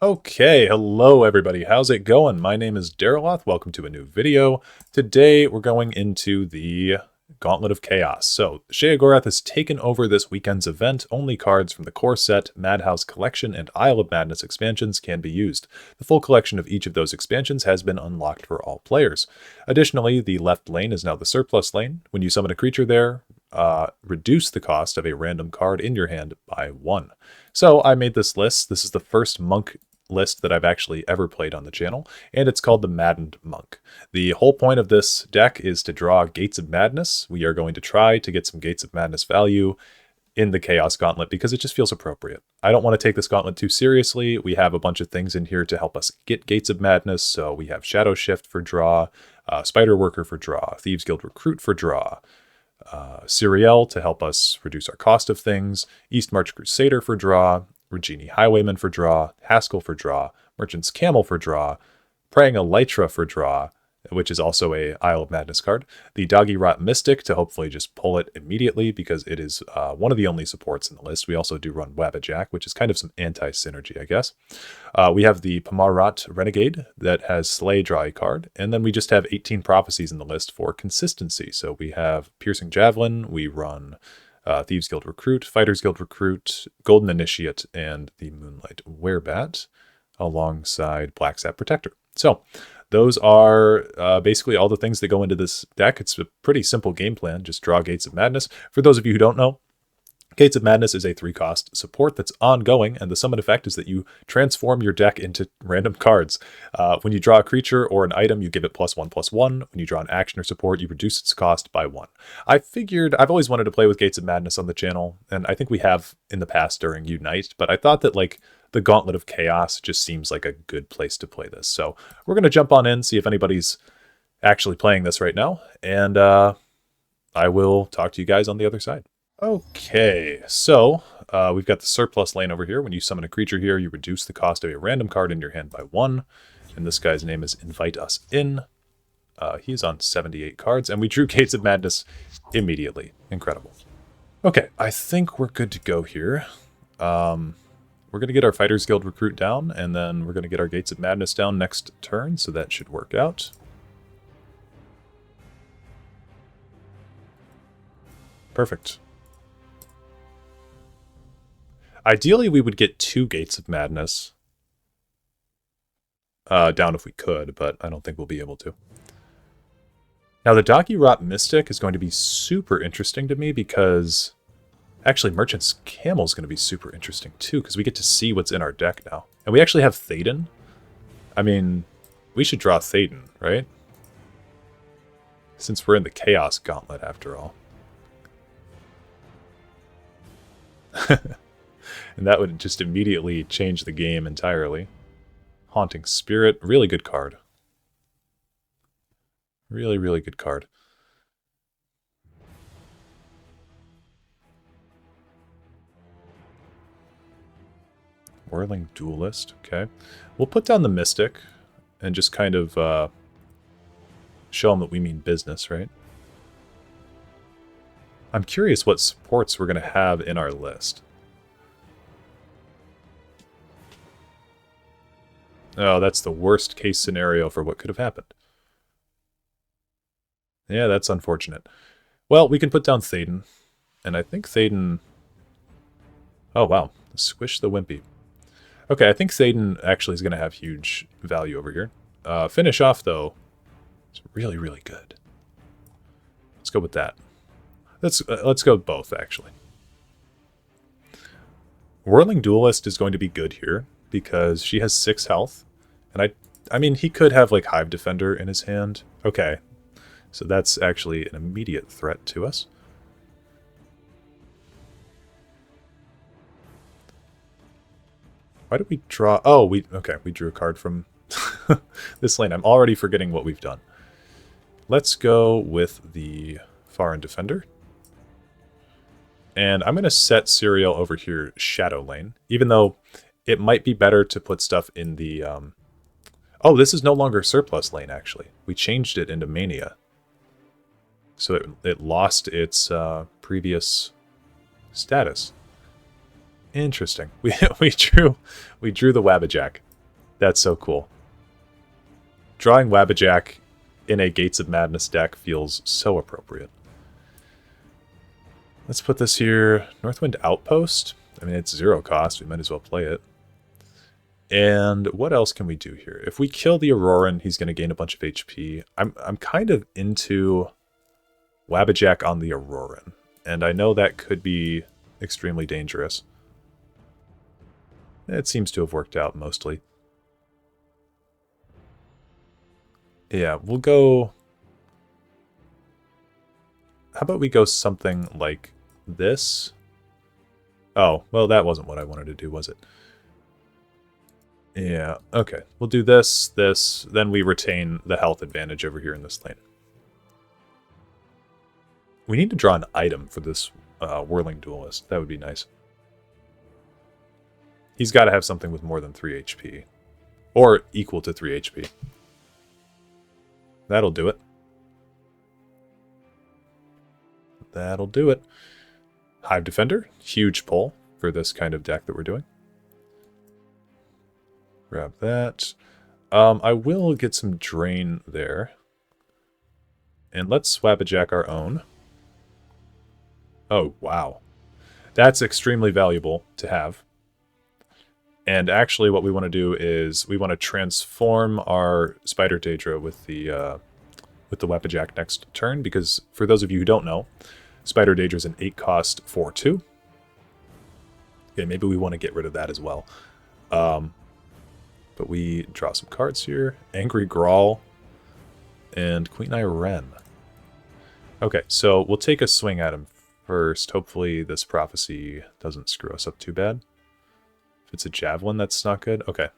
Okay, hello everybody. How's it going? My name is Dareloth. Welcome to a new video. Today we're going into the Gauntlet of Chaos. So, Sheogorath has taken over this weekend's event. Only cards from the core set, Madhouse Collection, and Isle of Madness expansions can be used. The full collection of each of those expansions has been unlocked for all players. Additionally, the left lane is now the surplus lane. When you summon a creature there, reduce the cost of a random card in your hand by 1. So I made this list. This is the first monk list that I've actually ever played on the channel, and it's called the Maddened Monk. The whole point of this deck is to draw Gates of Madness. We are going to try to get some Gates of Madness value in the Chaos Gauntlet because it just feels appropriate. I don't want to take this gauntlet too seriously. We have a bunch of things in here to help us get Gates of Madness. So we have Shadow Shift for draw, Spider Worker for draw, Thieves Guild Recruit for draw, Siriel to help us reduce our cost of things, East March Crusader for draw, Regini Highwayman for draw, Haskell for draw, Merchant's Camel for draw, Praying Elytra for draw, which is also a Isle of Madness card, the Doggy Rot Mystic to hopefully just pull it immediately because it is one of the only supports in the list. We also do run Wabbajack, which is kind of some anti-synergy, I guess. We have the Pamarat Renegade that has Slay draw a card, and then we just have 18 prophecies in the list for consistency. So we have Piercing Javelin, we run Thieves Guild Recruit, Fighters Guild Recruit, Golden Initiate, and the Moonlight Werebat, alongside Black Sap Protector. So those are basically all the things that go into this deck. It's a pretty simple game plan. Just draw Gates of Madness. For those of you who don't know, Gates of Madness is a 3-cost support that's ongoing, and the summon effect is that you transform your deck into random cards. When you draw a creature or an item, you give it +1/+1. When you draw an action or support, you reduce its cost by 1. I figured I've always wanted to play with Gates of Madness on the channel, and I think we have in the past during Unite, but I thought that the Gauntlet of Chaos just seems like a good place to play this. So we're going to jump on in, see if anybody's actually playing this right now, and I will talk to you guys on the other side. Okay, so we've got the surplus lane over here. When you summon a creature here, you reduce the cost of a random card in your hand by 1. And this guy's name is Invite Us In. He's on 78 cards, and we drew Gates of Madness immediately. Incredible. Okay, I think we're good to go here. We're going to get our Fighters Guild Recruit down, and then we're going to get our Gates of Madness down next turn, so that should work out. Perfect. Ideally, we would get 2 Gates of Madness down if we could, but I don't think we'll be able to. Now, the Doggy Rot Mystic is going to be super interesting to me because... Actually, Merchant's Camel is going to be super interesting too because we get to see what's in our deck now. And we actually have Théoden. I mean, we should draw Théoden, right? Since we're in the Chaos Gauntlet after all. And that would just immediately change the game entirely. Haunting Spirit, really good card. Really, really good card. Whirling Duelist, okay. We'll put down the Mystic and just kind of show them that we mean business, right? I'm curious what supports we're going to have in our list. Oh, that's the worst case scenario for what could have happened. Yeah, that's unfortunate. Well, we can put down Théoden. And I think Théoden... Oh, wow. Squish the Wimpy. Okay, I think Théoden actually is going to have huge value over here. Finish off, though, it's really, really good. Let's go with that. Let's go with both, actually. Whirling Duelist is going to be good here because she has 6 health. And I mean, he could have, like, Hive Defender in his hand. Okay, so that's actually an immediate threat to us. Why did we draw... Oh, we drew a card from this lane. I'm already forgetting what we've done. Let's go with the Foreign Defender. And I'm going to set Siriel over here Shadow Lane, even though it might be better to put stuff in the... Oh, this is no longer Surplus Lane, actually. We changed it into Mania. So it lost its previous status. Interesting. We drew the Wabbajack. That's so cool. Drawing Wabbajack in a Gates of Madness deck feels so appropriate. Let's put this here. Northwind Outpost. I mean, it's 0 cost. We might as well play it. And what else can we do here? If we kill the Auroran, he's going to gain a bunch of HP. I'm kind of into Wabbajack on the Auroran. And I know that could be extremely dangerous. It seems to have worked out mostly. Yeah, we'll go... How about we go something like this? Oh, well, that wasn't what I wanted to do, was it? Yeah, okay. We'll do this, this, then we retain the health advantage over here in this lane. We need to draw an item for this Whirling Duelist. That would be nice. He's got to have something with more than 3 HP. Or equal to 3 HP. That'll do it. That'll do it. Hive Defender, huge pull for this kind of deck that we're doing. Grab that. I will get some Drain there. And let's Wabbajack our own. Oh, wow. That's extremely valuable to have. And actually what we want to do is we want to transform our Spider Daedra with the Wabbajack next turn, because for those of you who don't know, Spider Daedra is an 8 cost 4/2. Okay, maybe we want to get rid of that as well. But we draw some cards here. Angry Grawl and Queen Eye Wren. Okay, so we'll take a swing at him first. Hopefully this Prophecy doesn't screw us up too bad. If it's a Javelin, that's not good. Okay.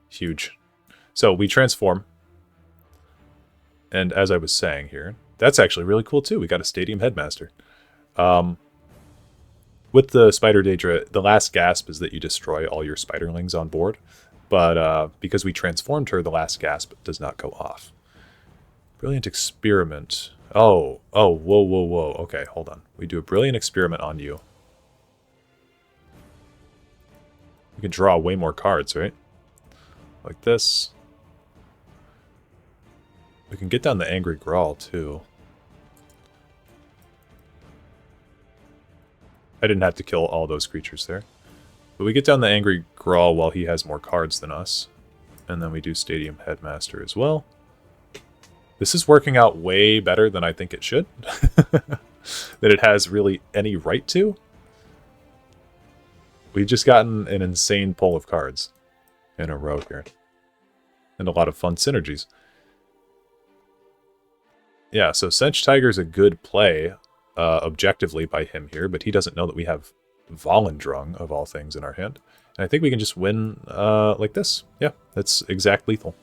Huge. So we transform. And as I was saying here, that's actually really cool too. We got a Stadium Headmaster. With the Spider Daedra, the last gasp is that you destroy all your Spiderlings on board. But because we transformed her, the last gasp does not go off. Brilliant Experiment. Oh, whoa. Okay, hold on. We do a Brilliant Experiment on you. We can draw way more cards, right? Like this. We can get down the Angry Grawl, too. I didn't have to kill all those creatures there. But we get down the Angry Grawl while he has more cards than us. And then we do Stadium Headmaster as well. This is working out way better than I think it should. That it has really any right to. We've just gotten an insane pull of cards in a row here. And a lot of fun synergies. Yeah, so Sench Tiger's a good play, objectively, by him here, but he doesn't know that we have Volendrung, of all things, in our hand. And I think we can just win like this. Yeah, that's exact lethal.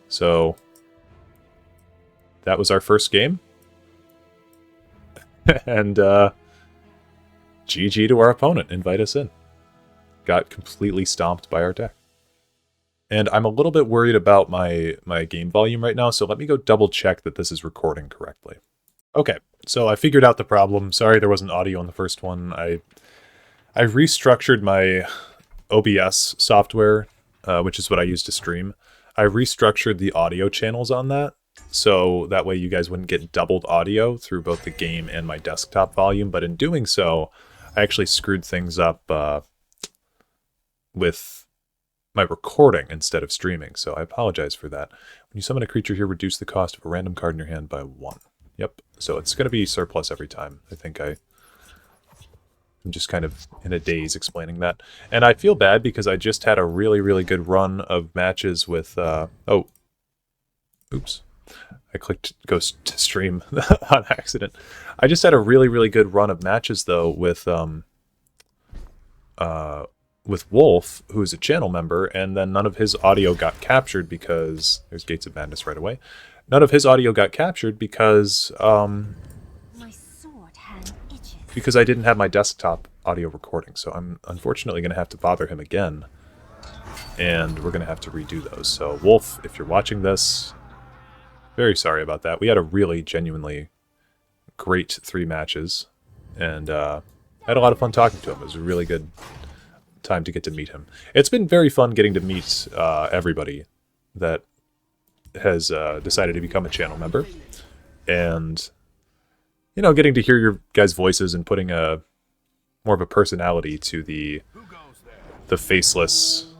So, that was our first game. And GG to our opponent. Invite us in. Got completely stomped by our deck. And I'm a little bit worried about my game volume right now, so let me go double check that this is recording correctly. Okay, so I figured out the problem. Sorry there wasn't audio on the first one. I restructured my OBS software, which is what I use to stream. I restructured the audio channels on that, so that way you guys wouldn't get doubled audio through both the game and my desktop volume, but in doing so, I actually screwed things up with my recording instead of streaming, so I apologize for that. When you summon a creature here, reduce the cost of a random card in your hand by 1. Yep, so it's going to be surplus every time. I think I'm just kind of in a daze explaining that. And I feel bad because I just had a really, really good run of matches with... oh, oops. I clicked go to stream on accident. I just had a really, really good run of matches, though, with Wolf, who is a channel member, and then none of his audio got captured because... There's Gates of Madness right away. None of his audio got captured because... My sword hand itches. Because I didn't have my desktop audio recording, so I'm unfortunately going to have to bother him again. And we're going to have to redo those. So, Wolf, if you're watching this, very sorry about that. We had a really, genuinely great 3 matches, and I had a lot of fun talking to him. It was a really good time to get to meet him. It's been very fun getting to meet everybody that has decided to become a channel member. And, you know, getting to hear your guys' voices and putting a more of a personality to the faceless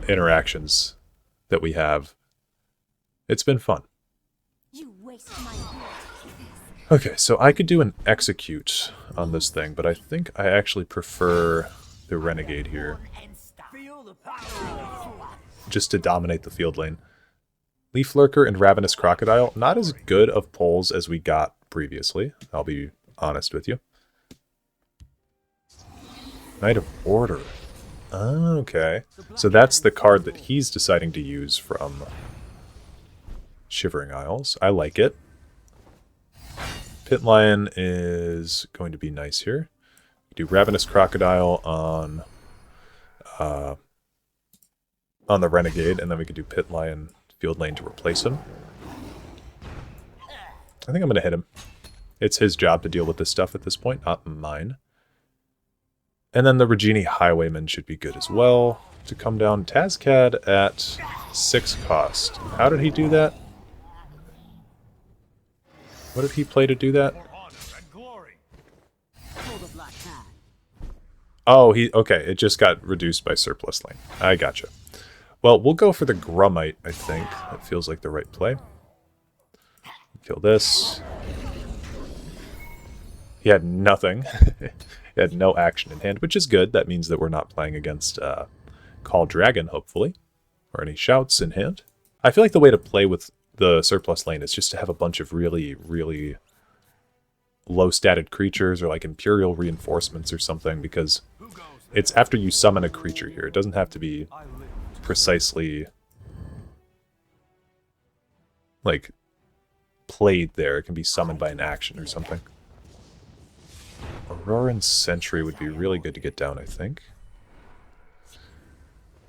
interactions that we have. It's been fun. You waste my blood. Okay, so I could do an execute on this thing, but I think I actually prefer the renegade here. Just to dominate the field lane. Leaf Lurker and Ravenous Crocodile, not as good of pulls as we got previously, I'll be honest with you. Knight of Order. Okay. So that's the card that he's deciding to use from Shivering Isles. I like it. Pit Lion is going to be nice here. Do Ravenous Crocodile on the Renegade, and then we could do Pit Lion field lane to replace him. I think I'm going to hit him. It's his job to deal with this stuff at this point, not mine. And then the Regini Highwayman should be good as well to come down. Tazcad at 6 cost. How did he do that? What did he play to do that? Oh, okay, it just got reduced by surplus lane. I gotcha. Well, we'll go for the Grummite, I think. That feels like the right play. Kill this. He had nothing. He had no action in hand, which is good. That means that we're not playing against Call Dragon, hopefully. Or any Shouts in hand. I feel like the way to play with the surplus lane is just to have a bunch of really, really low-statted creatures or like Imperial Reinforcements or something, because it's after you summon a creature here. It doesn't have to be precisely like played there. It can be summoned by an action or something. Auroran Sentry would be really good to get down, I think.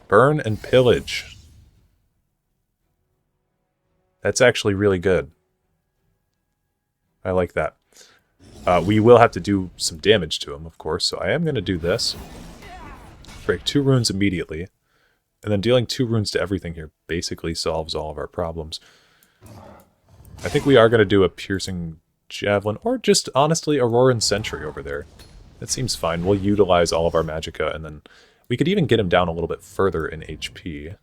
Burn and Pillage. That's actually really good. I like that. We will have to do some damage to him, of course, so I am going to do this. Break 2 runes immediately. And then dealing 2 runes to everything here basically solves all of our problems. I think we are going to do a Piercing Javelin, or just, honestly, Auroran Sentry over there. That seems fine. We'll utilize all of our Magicka, and then we could even get him down a little bit further in HP.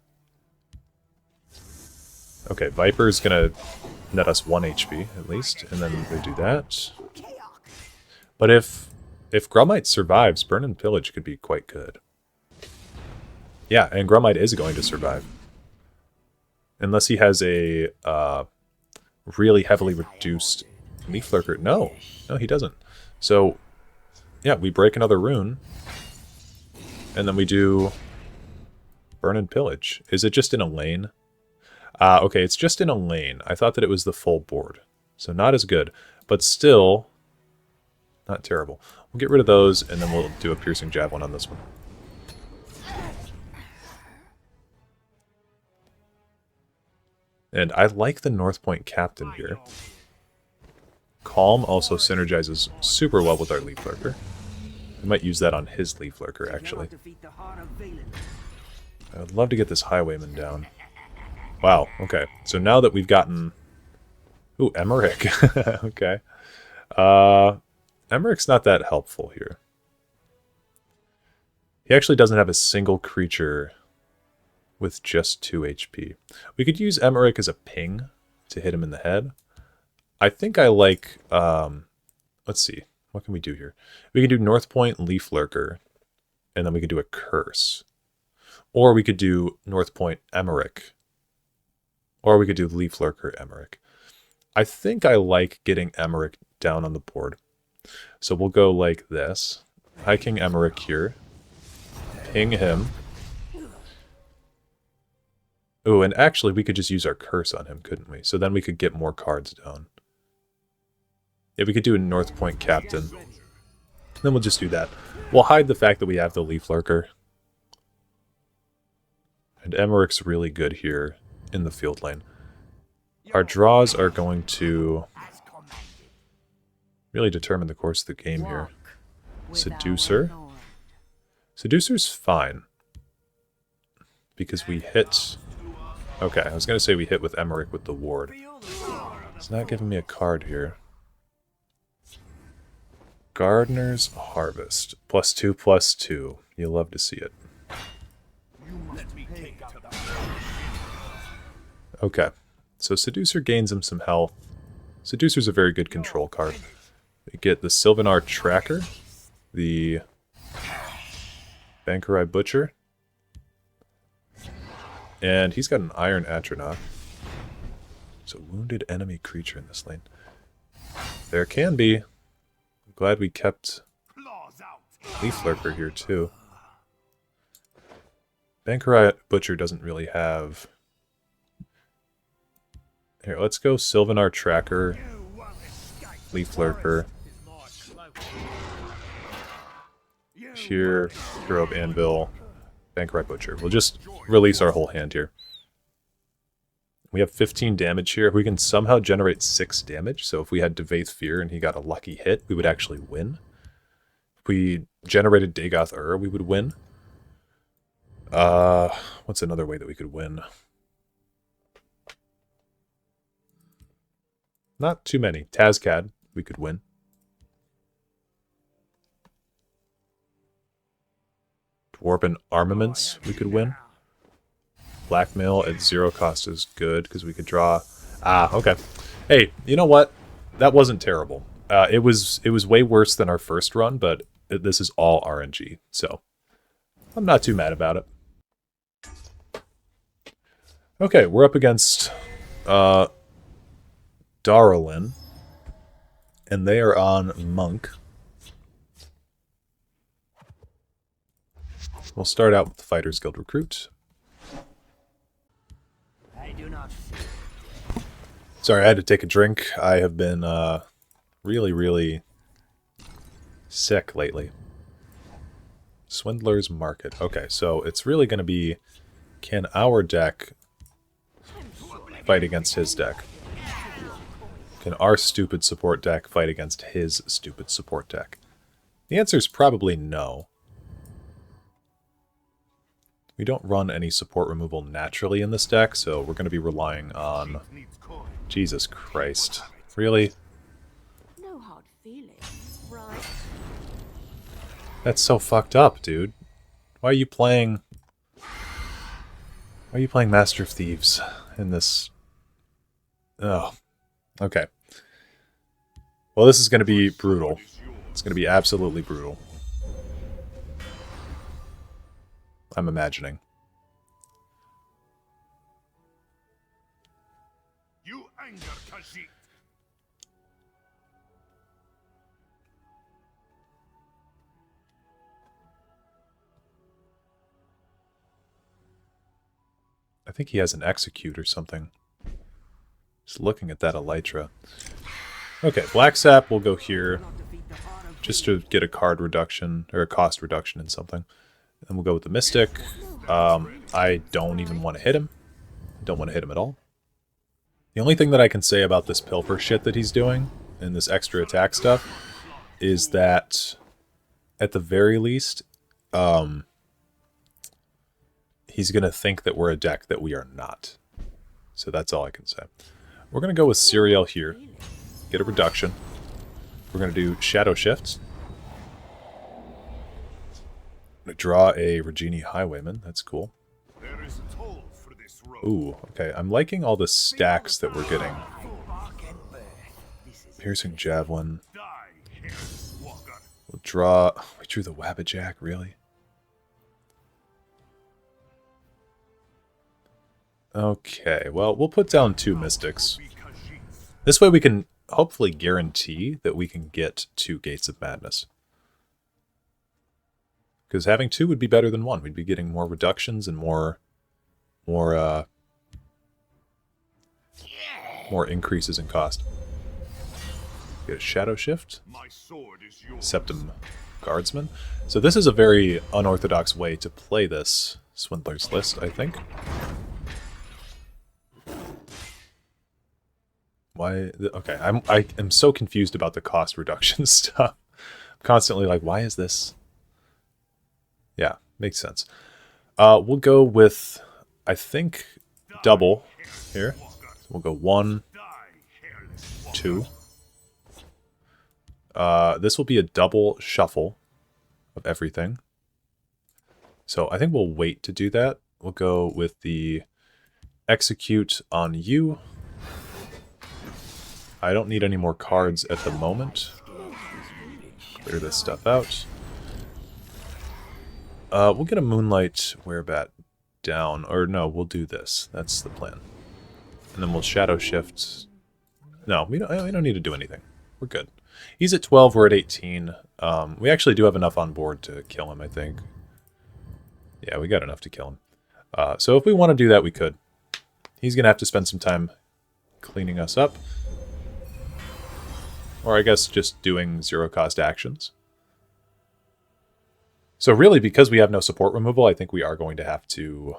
Okay, Viper's going to net us 1 HP, at least, and then we do that. But if Grummite survives, Burn and Pillage could be quite good. Yeah, and Grummite is going to survive. Unless he has a really heavily reduced Leaf Lurker. No, he doesn't. So, yeah, we break another rune. And then we do Burn and Pillage. Is it just in a lane? Okay, it's just in a lane. I thought that it was the full board. So not as good. But still, not terrible. We'll get rid of those, and then we'll do a Piercing Javelin on this one. And I like the North Point Captain here. Calm also synergizes super well with our Leaf Lurker. I might use that on his Leaf Lurker, actually. I would love to get this Highwayman down. Wow, okay. So now that we've gotten... Ooh, Emmerich. Okay. Emmerich's not that helpful here. He actually doesn't have a single creature with just 2 HP. We could use Emmerich as a ping to hit him in the head. I think I like... let's see. What can we do here? We can do North Point Leaf Lurker, and then we could do a Curse. Or we could do North Point Emmerich. Or we could do Leaf Lurker Emmerich. I think I like getting Emmerich down on the board. So we'll go like this. High King Emmerich here. Ping him. Ooh, and actually we could just use our Curse on him, couldn't we? So then we could get more cards down. Yeah, we could do a North Point Captain. Then we'll just do that. We'll hide the fact that we have the Leaf Lurker. And Emmerich's really good here in the field lane. Our draws are going to really determine the course of the game here. Seducer. Seducer's fine. Because we hit... Okay, I was going to say we hit with Emmerich with the ward. It's not giving me a card here. Gardener's Harvest. +2/+2. You'll love to see it. Okay, so Seducer gains him some health. Seducer's a very good control card. We get the Sylvanar Tracker, the Bankerai Butcher, and he's got an Iron Atronach. There's a wounded enemy creature in this lane. There can be. I'm glad we kept Leaf Lurker here too. Bankerai Butcher doesn't really have... Here, let's go Sylvanar Tracker, Leaf Lurker. Here, Hero of Anvil, Bankerai Butcher. We'll just release our whole hand here. We have 15 damage here. If we can somehow generate 6 damage, so if we had Devaith Fear and he got a lucky hit, we would actually win. If we generated Dagoth Ur, we would win. What's another way that we could win? Not too many. Tazcad, we could win. Dwarven Armaments, we could win. Blackmail at 0 cost is good, because we could draw... Ah, okay. Hey, you know what? That wasn't terrible. It was way worse than our first run, but this is all RNG, so I'm not too mad about it. Okay, we're up against Darlin, and they are on Monk. We'll start out with the Fighters Guild Recruit. Sorry, I had to take a drink. I have been really, really sick lately. Swindler's Market. Okay, so it's really going to be, can our deck fight against his deck? Can our stupid support deck fight against his stupid support deck? The answer is probably no. We don't run any support removal naturally in this deck, so we're going to be relying on... Jesus Christ. Really? No hard feelings, right? That's so fucked up, dude. Why are you playing... Why are you playing Master of Thieves in this... Oh. Okay. Well, this is going to be brutal. It's going to be absolutely brutal. I'm imagining. You anger Khajiit. I think he has an Execute or something. Just looking at that Elytra. Okay, Black Sap will go here. Just to get a card reduction, or a cost reduction in something. And we'll go with the Mystic. I don't even want to hit him. I don't want to hit him at all. The only thing that I can say about this Pilfer shit that he's doing, and this extra attack stuff, is that, at the very least, he's going to think that we're a deck that we are not. So that's all I can say. We're going to go with Serial here. Get a reduction. We're going to do Shadow Shift. I'm going to draw a Regini Highwayman. That's cool. There is a toll for this road. Ooh, okay. I'm liking all the stacks that we're getting. Piercing Javelin. Die, Hairless Walker. We'll draw... We drew the Wabbajack, really? Okay, well, we'll put down 2 Mystics. This way we can hopefully guarantee that we can get 2 Gates of Madness. Because having 2 would be better than 1. We'd be getting more reductions and more increases in cost. Get a Shadow Shift. My sword is yours. Septum Guardsman. So this is a very unorthodox way to play this Swindler's List, I think. Why? Okay, I am so confused about the cost reduction stuff. I'm constantly like, why is this? Yeah, makes sense. We'll go with, I think, double here. So we'll go 1, Die, hairless walker. 2. This will be a double shuffle of everything. So I think we'll wait to do that. We'll go with the execute on you. I don't need any more cards at the moment. Clear this stuff out. We'll get a Moonlight Werebat down. Or no, we'll do this. That's the plan. And then we'll Shadow Shift. No, we don't need to do anything. We're good. He's at 12, we're at 18. We actually do have enough on board to kill him, I think. Yeah, we got enough to kill him. So if we want to do that, we could. He's going to have to spend some time cleaning us up. Or I guess just doing zero-cost actions. So really, because we have no support removal, I think we are going to have to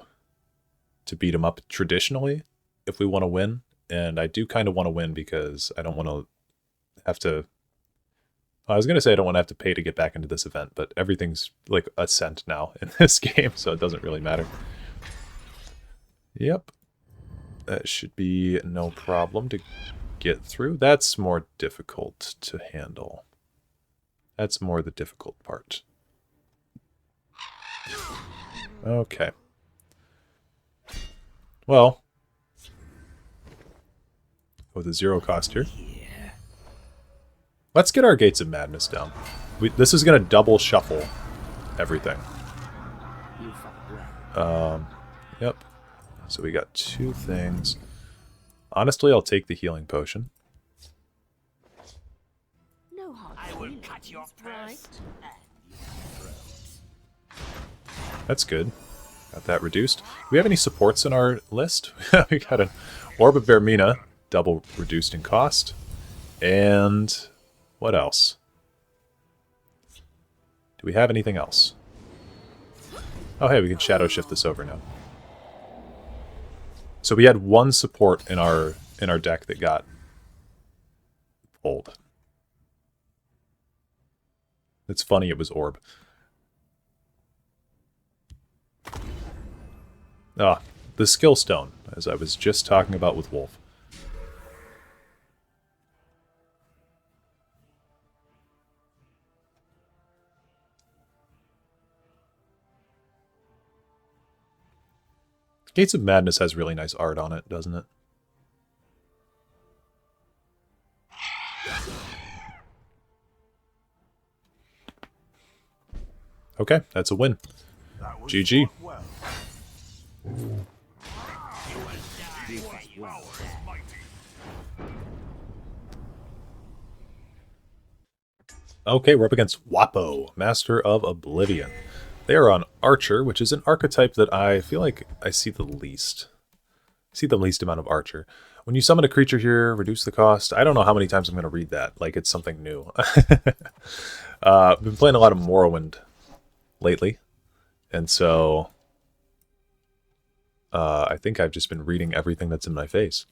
beat him up traditionally if we want to win. And I do kind of want to win because I don't want to have to... I was going to say I don't want to have to pay to get back into this event, but everything's like a cent now in this game, so it doesn't really matter. Yep. That should be no problem to get through. That's more difficult to handle. That's more the difficult part. Okay. Well, with a zero cost here. Let's get our Gates of Madness down. This is going to double shuffle everything. Yep. So we got 2 things. Honestly, I'll take the healing potion. No hard I will cut your feelings, purse right? and your throat. That's good. Got that reduced. Do we have any supports in our list? We got an Orb of Vermina, double reduced in cost. And what else? Do we have anything else? Oh, hey, we can Shadow Shift this over now. So we had 1 support in our deck that got pulled. It's funny it was Orb. Ah, the Skill Stone, as I was just talking about with Wolf. Gates of Madness has really nice art on it, doesn't it? Okay, that's a win. That was GG. fought well. Power is mighty. Okay, we're up against Wapo, Master of Oblivion. They are on Archer, which is an archetype that I feel like I see the least. Amount of Archer. When you summon a creature here, reduce the cost. I don't know how many times I'm going to read that, like it's something new. I've been playing a lot of Morrowind lately, and so I think I've just been reading everything that's in my face.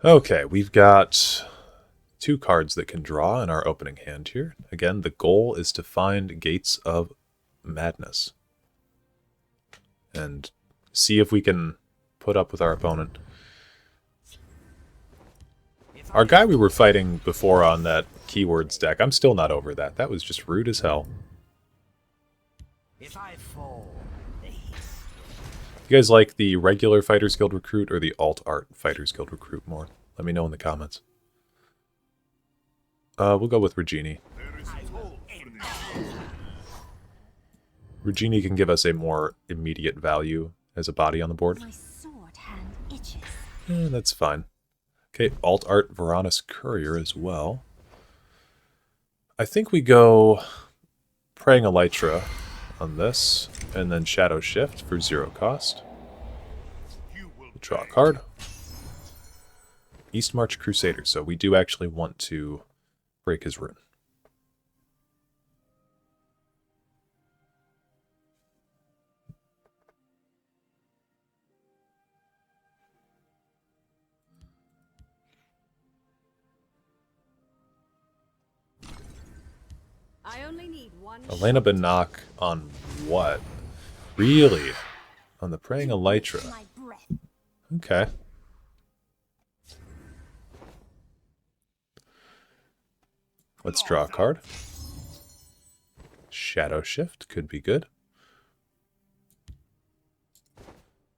Okay, we've got 2 cards that can draw in our opening hand here. Again, the goal is to find Gates of Madness and see if we can put up with our opponent. Our guy we were fighting before on that keywords deck, I'm still not over that. That was just rude as hell. If I fall, You guys like the regular Fighters Guild Recruit or the alt art Fighters Guild Recruit more? Let me know in the comments. We'll go with Regini. There is a toll for this. Regini can give us a more immediate value as a body on the board. My sword hand itches. That's fine. Okay, alt art Varanus Courier as well. I think we go Praying Elytra on this, and then Shadow Shift for 0 cost. You will Draw a card. East March Crusader, so we do actually want to break his rune. I only need one. Elena Banach on what? Really? On the Praying Elytra. My breath. Okay. Let's draw a card. Shadow Shift could be good.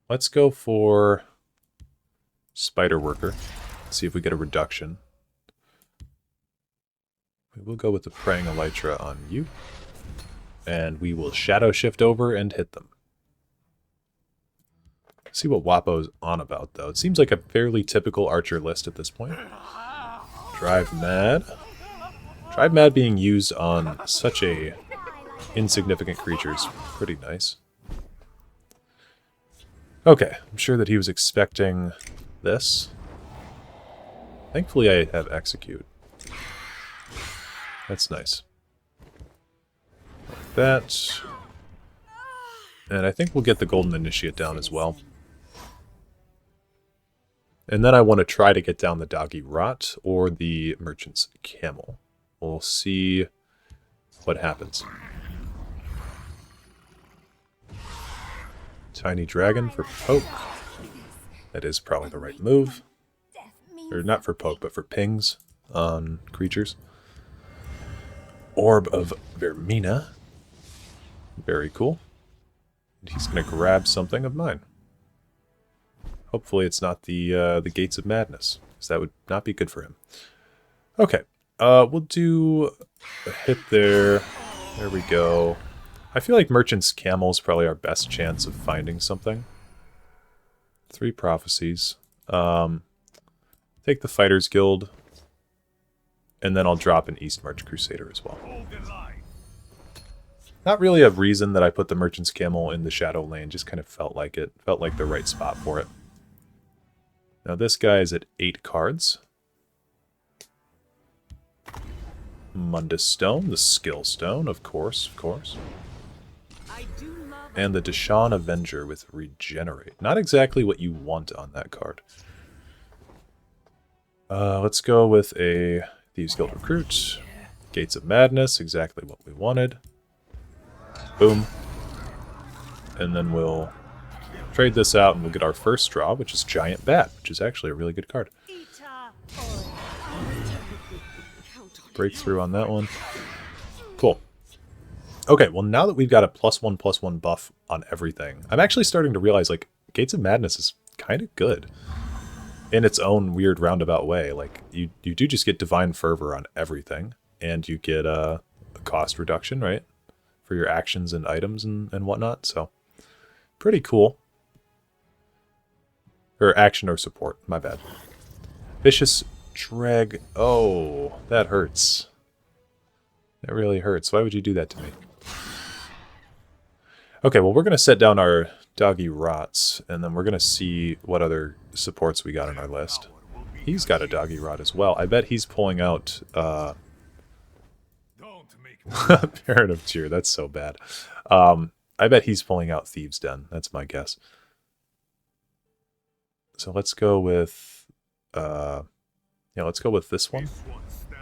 Let's go for Spider Worker. See if we get a reduction. We will go with the Praying Elytra on you. And we will Shadow Shift over and hit them. See what Wapo's on about, though. It seems like a fairly typical Archer list at this point. Drive Mad. Drive Mad being used on such a insignificant creature is pretty nice. Okay, I'm sure that he was expecting this. Thankfully I have Execute. That's nice. Like that. And I think we'll get the Golden Initiate down as well. And then I want to try to get down the Doggy Rot or the Merchant's Camel. We'll see what happens. Tiny Dragon for poke. That is probably the right move. Or not for poke, but for pings on creatures. Orb of Vermina. Very cool. And he's going to grab something of mine. Hopefully it's not the Gates of Madness, because that would not be good for him. Okay, we'll do a hit there. There we go. I feel like Merchant's Camel is probably our best chance of finding something. 3 Prophecies. Take the Fighters Guild. And then I'll drop an East March Crusader as well. Not really a reason that I put the Merchant's Camel in the Shadow Lane, just kind of felt like it. Felt like the right spot for it. Now this guy is at 8 cards. Mundus Stone, the Skill Stone, of course, of course. And the Deshaun Avenger with Regenerate. Not exactly what you want on that card. Let's go with a Thieves Guild Recruit. Gates of Madness, exactly what we wanted. Boom. And then we'll trade this out and we'll get our first draw, which is Giant Bat, which is actually a really good card. Breakthrough on that one. Cool. Okay, well now that we've got a +1/+1 buff on everything, I'm actually starting to realize, like, Gates of Madness is kind of good. In its own weird roundabout way. Like, you do just get Divine Fervor on everything, and you get a cost reduction, right? For your actions and items and whatnot, so pretty cool. Or action or support, my bad. Vicious Drag. Oh, that hurts. That really hurts. Why would you do that to me? Okay, well, we're going to set down our Doggy Rots, and then we're going to see what other supports we got on our list. He's got a Doggy Rot as well. I bet he's pulling out Parent of Cheer. That's so bad. I bet he's pulling out Thieves' Den. That's my guess. So let's go with let's go with this one.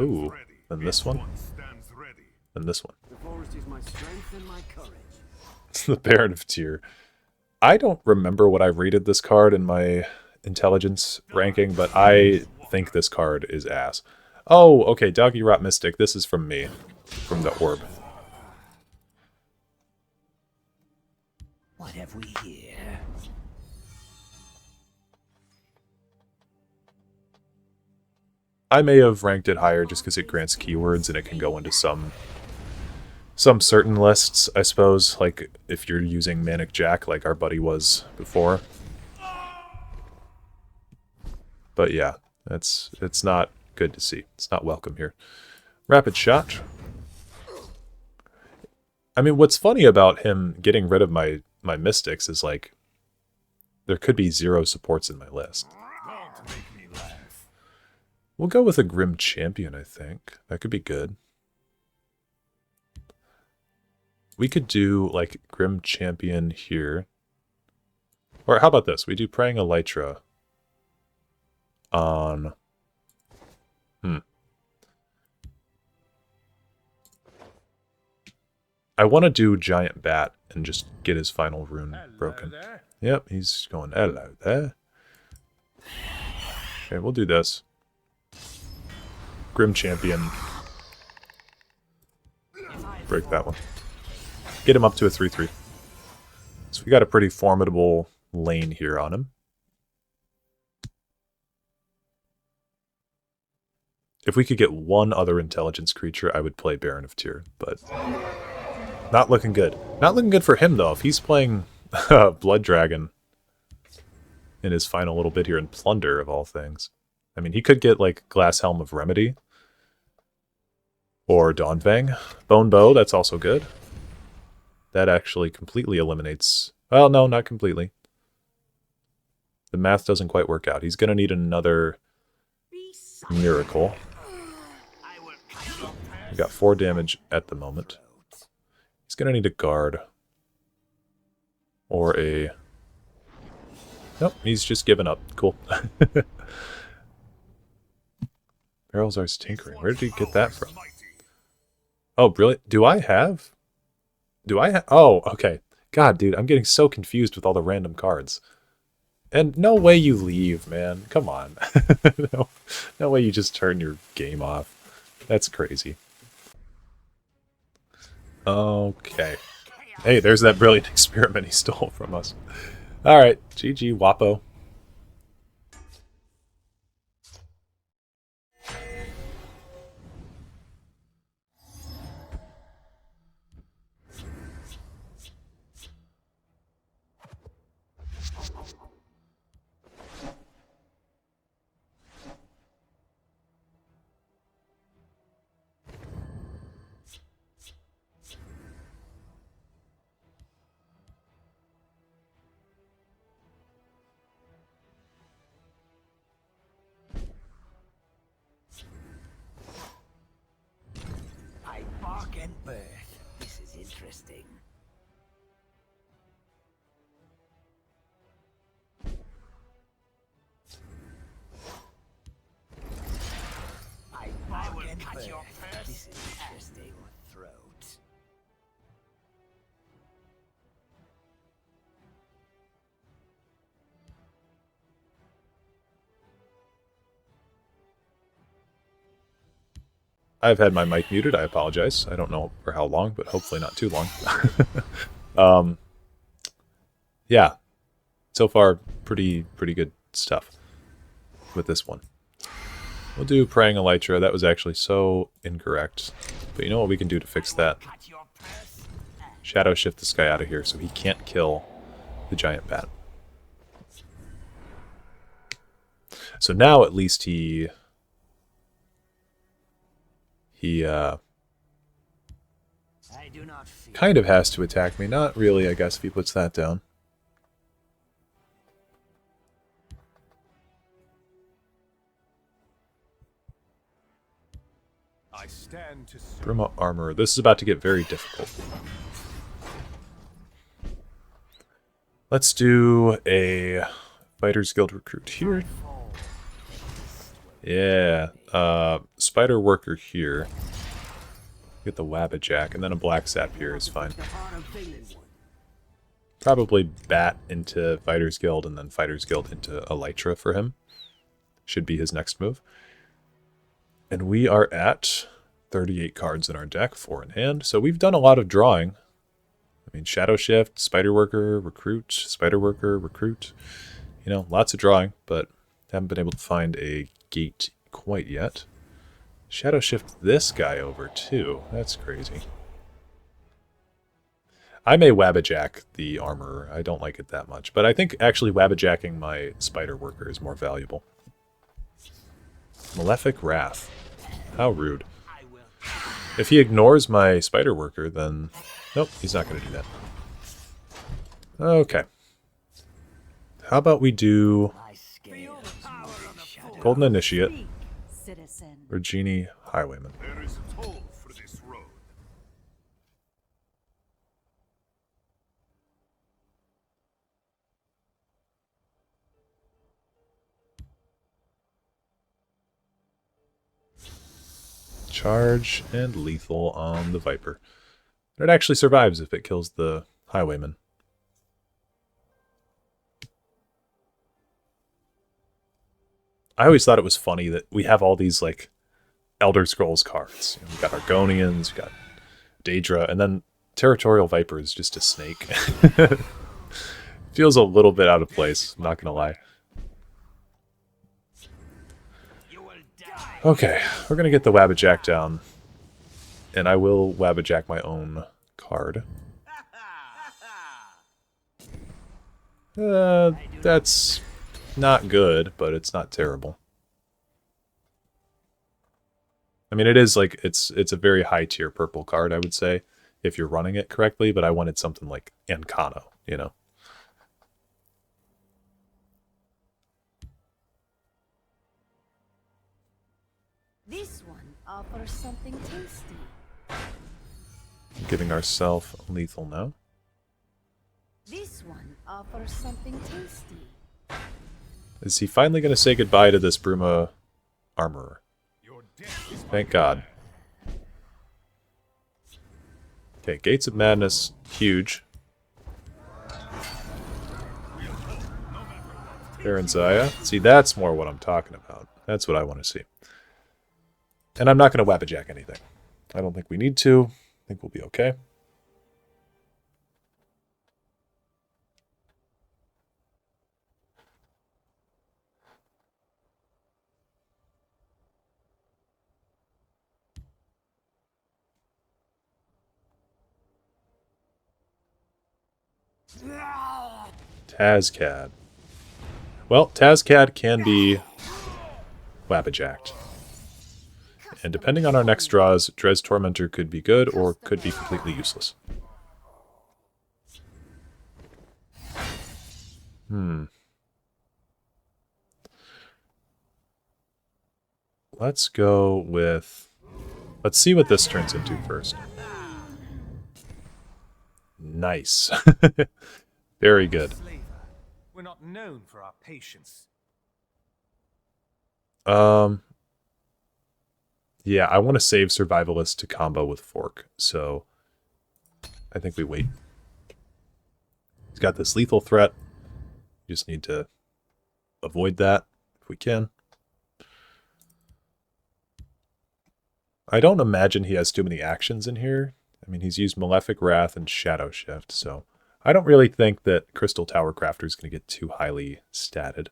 Ooh, then this one. Then this one. The forest is my strength and my courage. The Baron of Tyr. I don't remember what I rated this card in my intelligence ranking, but I think this card is ass. Oh, okay, Doggy Rot Mystic. This is from me. From the Orb. What have we here? I may have ranked it higher just because it grants keywords and it can go into some certain lists, I suppose, like if you're using Manic Jack like our buddy was before. But yeah, it's not good to see. It's not welcome here. Rapid Shot. I mean, what's funny about him getting rid of my Mystics is, like, there could be 0 supports in my list. We'll go with a Grim Champion, I think. That could be good. We could do, like, Grim Champion here. Or how about this? We do Praying Elytra on... I want to do Giant Bat and just get his final rune broken. Yep, he's going, hello there. Okay, we'll do this. Grim Champion. Break that one. Get him up to a 3-3. So we got a pretty formidable lane here on him. If we could get one other intelligence creature, I would play Baron of Tyr, but not looking good. Not looking good for him, though. If he's playing Blood Dragon in his final little bit here in Plunder, of all things. I mean, he could get, like, Glass Helm of Remedy. Or Dawnfang. Bone Bow, that's also good. That actually completely eliminates... Well, no, not completely. The math doesn't quite work out. He's going to need another Miracle. We got 4 damage at the moment. He's going to need a guard. Or a... Nope, he's just given up. Cool. Barrelzar's Tinkering. Where did he get that from? Oh, brilliant. Do I have... Oh, okay. God, dude, I'm getting so confused with all the random cards. And no way you leave, man. Come on. No way you just turn your game off. That's crazy. Okay. Hey, there's that brilliant experiment he stole from us. Alright, GG, Wapo. I bark and birth. This is interesting. I bark and birth. This is interesting. Throat. I've had my mic muted. I apologize. I don't know for how long, but hopefully not too long. Yeah. So far, pretty good stuff with this one. We'll do Praying Elytra. That was actually so incorrect. But you know what we can do to fix that? Shadow Shift this guy out of here so he can't kill the Giant Bat. So now at least he kind of has to attack me. Not really, I guess, if he puts that down. I stand to serve. Bruma Armor. This is about to get very difficult. Let's do a Fighter's Guild recruit here. Yeah. Spider Worker here. Get the Wabbajack, and then a Black Sap here is fine. Probably Bat into Fighter's Guild, and then Fighter's Guild into Elytra for him. Should be his next move. And we are at 38 cards in our deck, 4 in hand. So we've done a lot of drawing. I mean, Shadow Shift, Spider Worker, Recruit, Spider Worker, Recruit. You know, lots of drawing, but haven't been able to find a gate quite yet. Shadow Shift this guy over, too. That's crazy. I may Wabbajack the Armorer. I don't like it that much. But I think actually Wabbajacking my Spider Worker is more valuable. Malefic Wrath. How rude. If he ignores my Spider Worker, then... Nope, he's not going to do that. Okay. How about we do... Golden Initiate. Citizen. Or Genie Highwayman. There is a toll for this road. Charge and lethal on the Viper. It actually survives if it kills the highwayman. I always thought it was funny that we have all these, like, Elder Scrolls cards. You know, we got Argonians, we got Daedra, and then Territorial Viper is just a snake. Feels a little bit out of place, I'm not gonna lie. Okay, we're gonna get the Wabbajack down. And I will Wabbajack my own card. That's not good, but it's not terrible. I mean, it is like, it's a very high tier purple card, I would say, if you're running it correctly, but I wanted something like Ancano, you know? This one offers something tasty. Giving ourselves lethal now. This one offers something tasty. Is he finally going to say goodbye to this Bruma Armorer? Thank God. Okay, Gates of Madness, huge. Baron Zaya. See, that's more what I'm talking about. That's what I want to see. And I'm not going to Wabbajack anything. I don't think we need to. I think we'll be okay. Tazcad. Well, Tazcad can be Wabbajacked. And depending on our next draws, Drez Tormentor could be good or could be completely useless. Let's go with... Let's see what this turns into first. Nice. Very good. We're not known for our patience. Yeah, I want to save Survivalist to combo with Fork, so I think we wait. He's got this lethal threat. We just need to avoid that if we can. I don't imagine he has too many actions in here. I mean, he's used Malefic Wrath and Shadow Shift, so I don't really think that Crystal Tower Crafter is going to get too highly statted.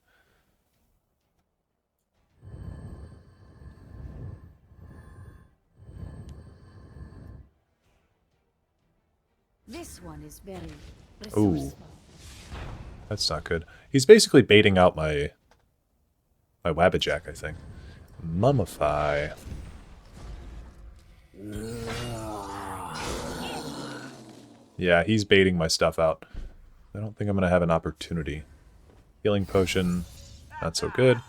This one is very Ooh. resourceful. That's not good. He's basically baiting out my Wabbajack, I think. Mummify. Yeah, he's baiting my stuff out. I don't think I'm going to have an opportunity. Healing Potion, not so good.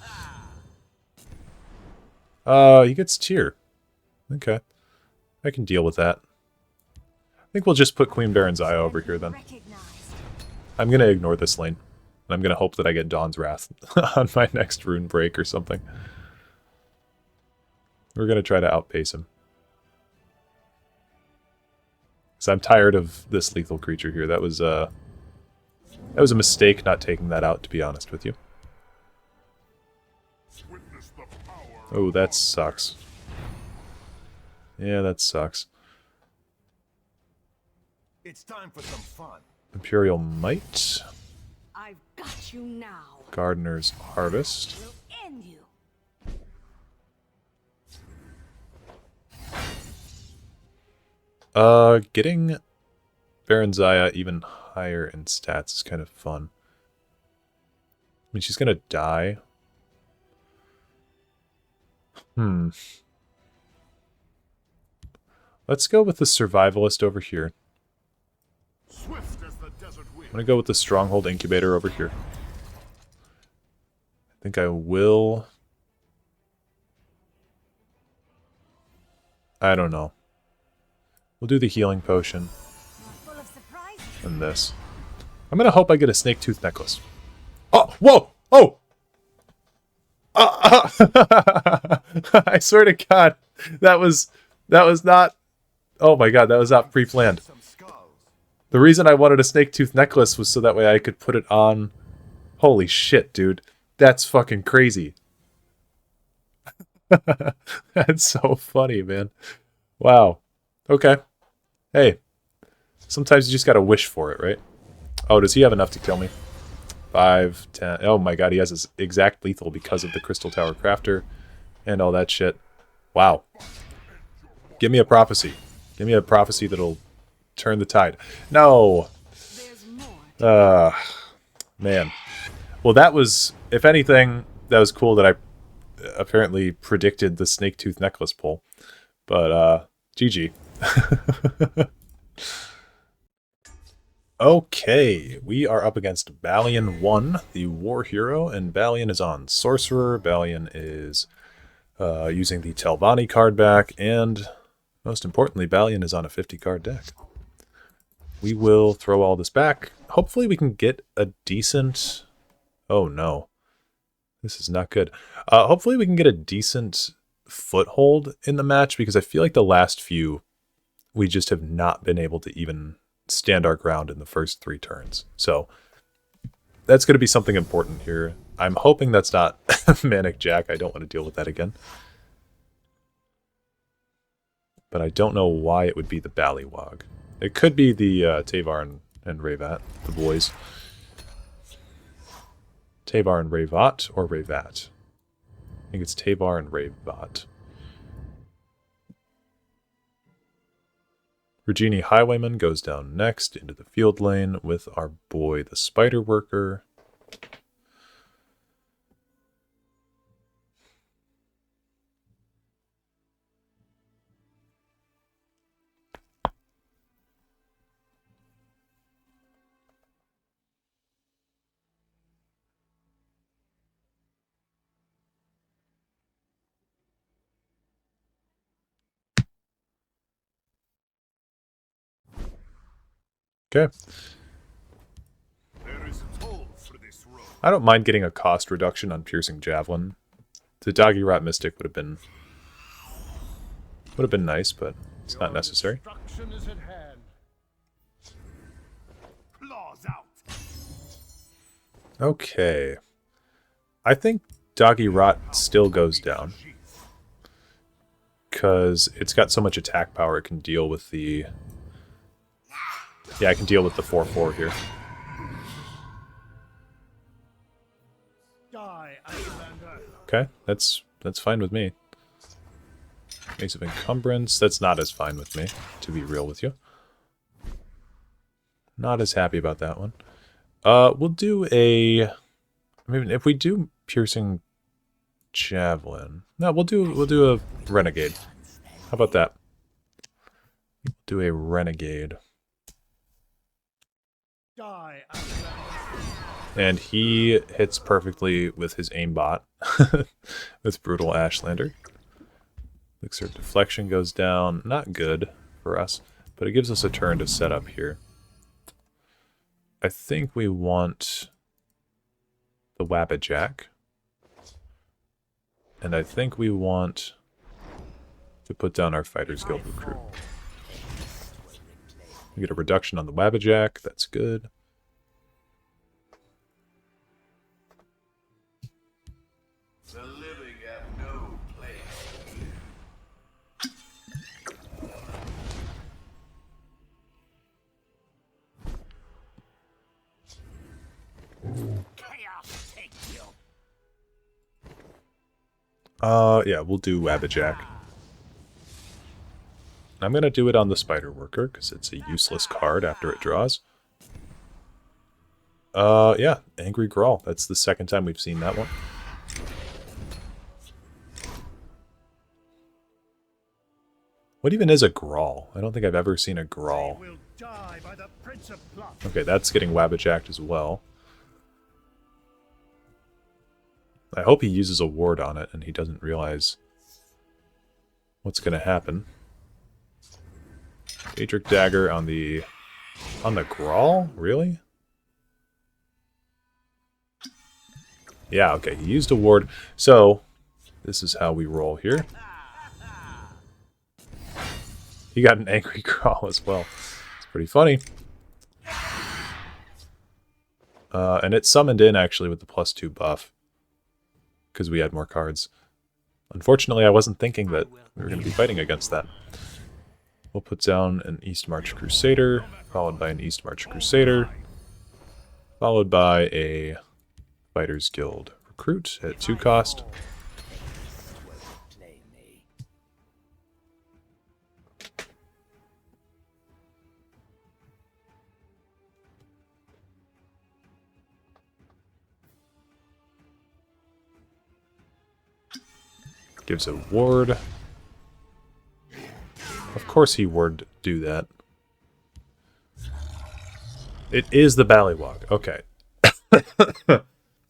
He gets Tear. Okay. I can deal with that. I think we'll just put Queen Baron's Eye over here then. I'm going to ignore this lane. And I'm going to hope that I get Dawn's Wrath on my next rune break or something. We're going to try to outpace him. Because I'm tired of this lethal creature here. That was a mistake not taking that out, to be honest with you. Oh, that sucks. Yeah, that sucks. It's time for some fun. Imperial Might. I've got you now. Gardener's Harvest. Will end you. Getting Baron Zaya even higher in stats is kind of fun. I mean, she's gonna die. Let's go with the Survivalist over here. Swift as the desert wind. I'm gonna go with the Stronghold Incubator over here. I think I will... I don't know. We'll do the Healing Potion. Full of surprises. And this. I'm gonna hope I get a Snake Tooth Necklace. Oh! Whoa! Oh! I swear to God, that was not... Oh my god, that was not pre-planned. Some skulls. The reason I wanted a snake tooth necklace was so that way I could put it on. Holy shit, dude. That's fucking crazy. That's so funny, man. Wow. Okay. Hey. Sometimes you just gotta wish for it, right? Oh, does he have enough to kill me? 5, 10. Oh my god, he has his exact lethal because of the Crystal Tower Crafter and all that shit. Wow. Give me a prophecy. Give me a prophecy that'll turn the tide. No! There's more. Man. Well, that was, if anything, that was cool that I apparently predicted the snake tooth necklace pull. But, GG. Okay, we are up against Balian 1, the war hero, and Balian is on Sorcerer. Balian is using the Telvanni card back, and most importantly, Balian is on a 50-card deck. We will throw all this back. Hopefully we can get a decent... Oh no. This is not good. Hopefully we can get a decent foothold in the match, because I feel like the last few, we just have not been able to even stand our ground in the first 3 turns. So that's going to be something important here. I'm hoping that's not Manic Jack. I don't want to deal with that again. But I don't know why it would be the Ballywog. It could be the Tavar and Ravat, the boys. Tavar and Ravat, or Ravat? I think it's Tavar and Ravat. Regini Highwayman goes down next into the field lane with our boy, the Spider Worker. Okay. There is toll for this road. I don't mind getting a cost reduction on Piercing Javelin. The Doggy Rot Mystic would have been nice, but it's not necessary. Destruction is at hand. Claws out. Okay. I think Doggy Rot still goes down, because it's got so much attack power it can deal with the... Yeah, I can deal with the 4/4 here. Die, Icelander. Okay, that's fine with me. Mace of Encumbrance, that's not as fine with me, to be real with you. Not as happy about that one. We'll do a... I mean, if we do Piercing Javelin... No, we'll do a Renegade. How about that? We'll do a Renegade. Die, Icelander. And he hits perfectly with his aimbot with Brutal Ashlander. Elixir Deflection goes down. Not good for us, but it gives us a turn to set up here. I think we want the Wabbajack. And I think we want to put down our Fighters Guild recruit. We get a reduction on the Wabbajack. That's good. The living have no place. Chaos take you. Yeah, we'll do Wabbajack. I'm going to do it on the Spider Worker, because it's a useless card after it draws. Yeah, Angry Grawl. That's the second time we've seen that one. What even is a Grawl? I don't think I've ever seen a Grawl. Will die by the Prince of Blood. Okay, that's getting Wabbajacked as well. I hope he uses a ward on it and he doesn't realize what's going to happen. Daedric Dagger on the Grawl? Really? Yeah, okay, he used a ward. So, this is how we roll here. He got an angry crawl as well. It's pretty funny. And it summoned in, actually, with the +2 buff. Because we had more cards. Unfortunately, I wasn't thinking that we were going to be fighting against that. We'll put down an East March Crusader, followed by an East March Crusader, followed by a Fighters Guild Recruit at 2 cost. Play me. Gives a ward. Of course he would do that. It is the Ballywog. Okay.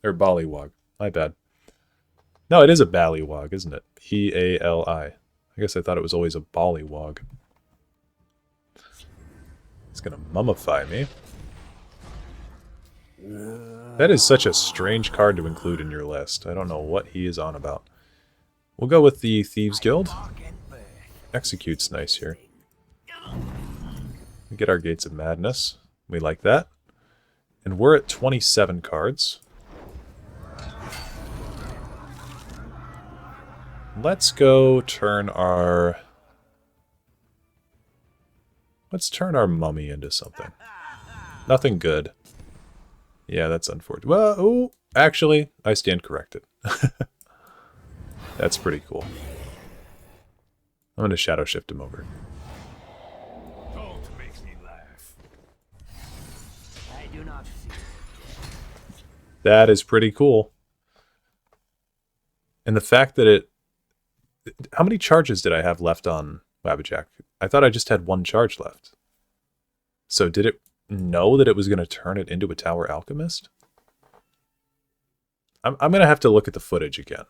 Or Ballywog. My bad. No, it is a Ballywog, isn't it? E-A-L-I. I guess I thought it was always a Ballywog. It's gonna mummify me. That is such a strange card to include in your list. I don't know what he is on about. We'll go with the Thieves Guild. Execute's nice here. We get our Gates of Madness. We like that. And we're at 27 cards. Let's go turn our... Let's turn our mummy into something. Nothing good. Yeah, that's unfortunate. Well, ooh, actually, I stand corrected. That's pretty cool. I'm going to shadow shift him over. Don't make me laugh. I do not fear. That is pretty cool. And the fact that it... How many charges did I have left on Wabbajack? I thought I just had 1 charge left. So did it know that it was going to turn it into a Tower Alchemist? I'm going to have to look at the footage again.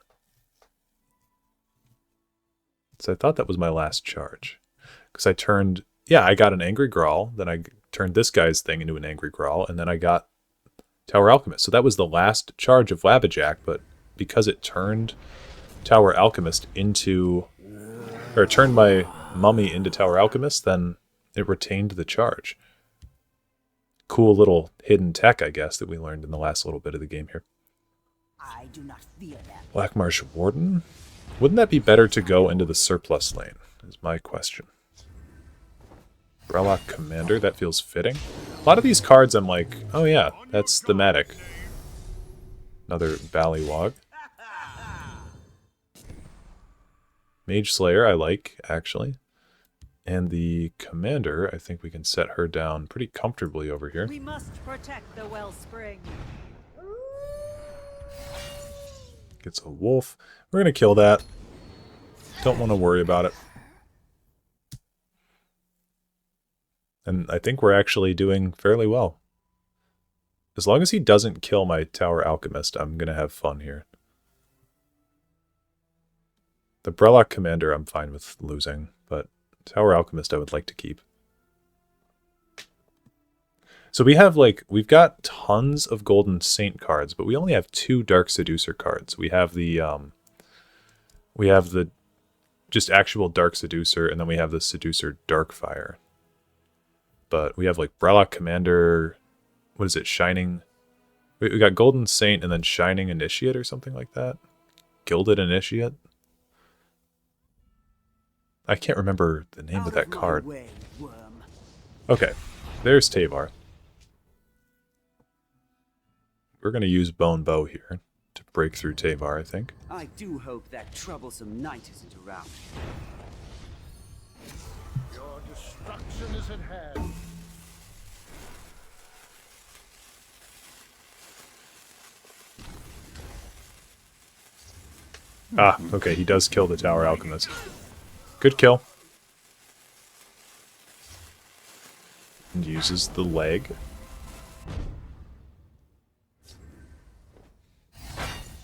So I thought that was my last charge. Because I turned... Yeah, I got an Angry Growl. Then I turned this guy's thing into an Angry Growl. And then I got Tower Alchemist. So that was the last charge of Wabbajack. But because it turned Tower Alchemist into... Or it turned my mummy into Tower Alchemist, then it retained the charge. Cool little hidden tech, I guess, that we learned in the last little bit of the game here. I do not fear that. Black Marsh Warden? Wouldn't that be better to go into the surplus lane, is my question. Brellock Commander, that feels fitting. A lot of these cards I'm like, oh yeah, that's thematic. Another Ballywog. Mage Slayer I like, actually. And the Commander, I think we can set her down pretty comfortably over here. We must protect the wellspring. Gets a wolf. We're going to kill that. Don't want to worry about it. And I think we're actually doing fairly well. As long as he doesn't kill my Tower Alchemist, I'm going to have fun here. The Brellock Commander I'm fine with losing, but Tower Alchemist I would like to keep. So we have we've got tons of Golden Saint cards, but we only have 2 Dark Seducer cards. We have the just actual Dark Seducer, and then we have the Seducer Darkfire. But we have Brellock Commander, what is it, Shining? We got Golden Saint and then Shining Initiate or something like that. Gilded Initiate. I can't remember the name of that card. Way, worm. Okay, there's Tavar. We're going to use Bone Bow here to break through Tavar, I think. I do hope that troublesome knight isn't around. Your destruction is at hand. Ah, okay, he does kill the Tower Alchemist. Good kill. And uses the leg.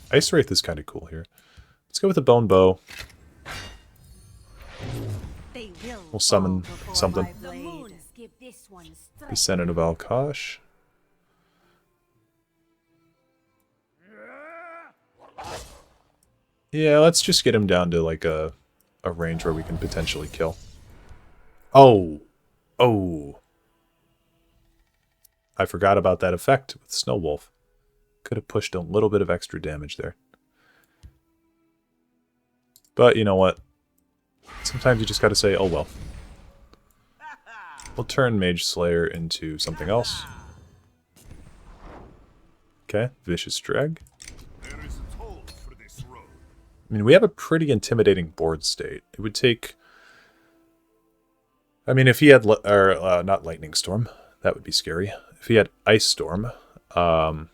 Ice Wraith is kind of cool here. Let's go with the Bone Bow. They will We'll summon fall before something. my The blade. moon has give this one strength. Descendant of Alkosh. Yeah, let's just get him down to a range where we can potentially kill. Oh. Oh. I forgot about that effect with Snow Wolf. Could have pushed a little bit of extra damage there. But you know what? Sometimes you just gotta say, oh well. We'll turn Mage Slayer into something else. Okay, Vicious Drag. There is a toll for this road. I mean, we have a pretty intimidating board state. It would take... I mean, if he had... not Lightning Storm. That would be scary. If he had Ice Storm, I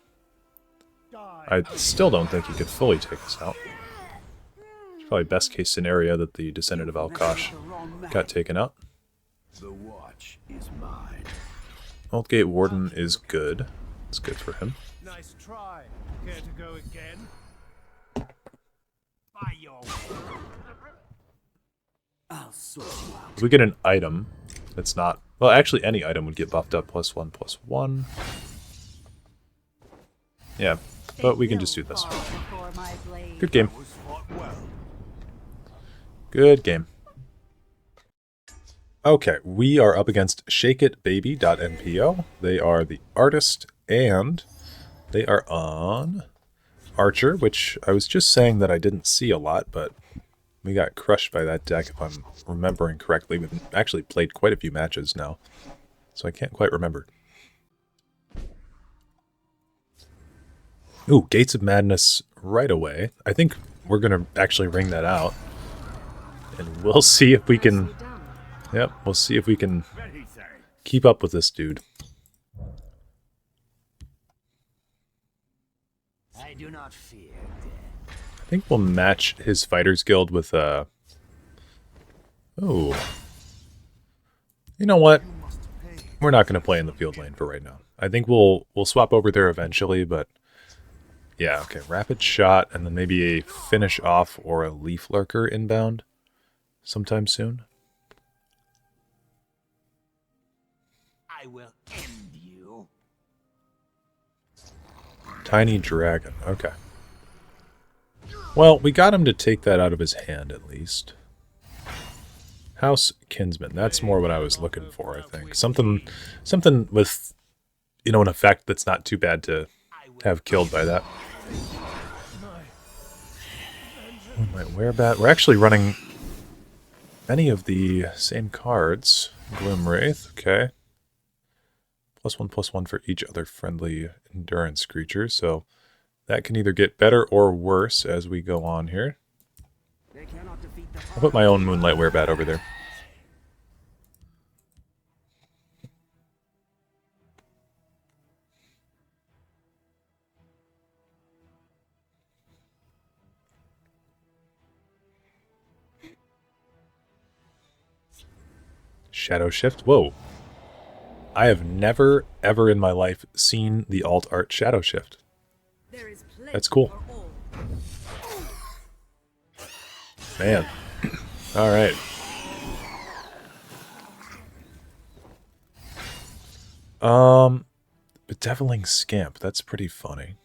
still don't think he could fully take us out. It's probably best case scenario that the Descendant of Alkosh got taken out. The watch is mine. Oldgate Warden is good. It's good for him. Nice try. Care to go again? By your I'll sort you out. If we get an item that's not... Well, actually, any item would get buffed up +1/+1. Yeah, but we can just do this. Good game. Was fought well. Good game. Okay, we are up against shakeitbaby.npo. They are the artist, and they are on Archer, which I was just saying that I didn't see a lot, but we got crushed by that deck, if I'm remembering correctly. We've actually played quite a few matches now, so I can't quite remember. Ooh, Gates of Madness right away. I think we're going to actually ring that out, and we'll see if we can... Yep, we'll see if we can Many thanks. keep up with this dude. I do not fear death. I think we'll match his Fighters Guild with Oh. You know what? We're not going to play in the field lane for right now. I think we'll swap over there eventually, but yeah, okay. Rapid Shot and then maybe a Finish Off or a Leaf Lurker inbound sometime soon. I will end you. Tiny Dragon. Okay. Well, we got him to take that out of his hand at least. House Kinsman. That's more what I was looking for, I think. Something with, you know, an effect that's not too bad to have killed by that. Oh, my Werebat. We're actually running many of the same cards. Gloomwraith. Okay. +1/+1 for each other friendly endurance creature, so that can either get better or worse as we go on here. I'll put my own Moonlight Werebat over there. Shadow Shift? Whoa. I have never, ever in my life seen the alt art Shadow Shift. That's cool. Man. Alright. Bedeviling Scamp. That's pretty funny.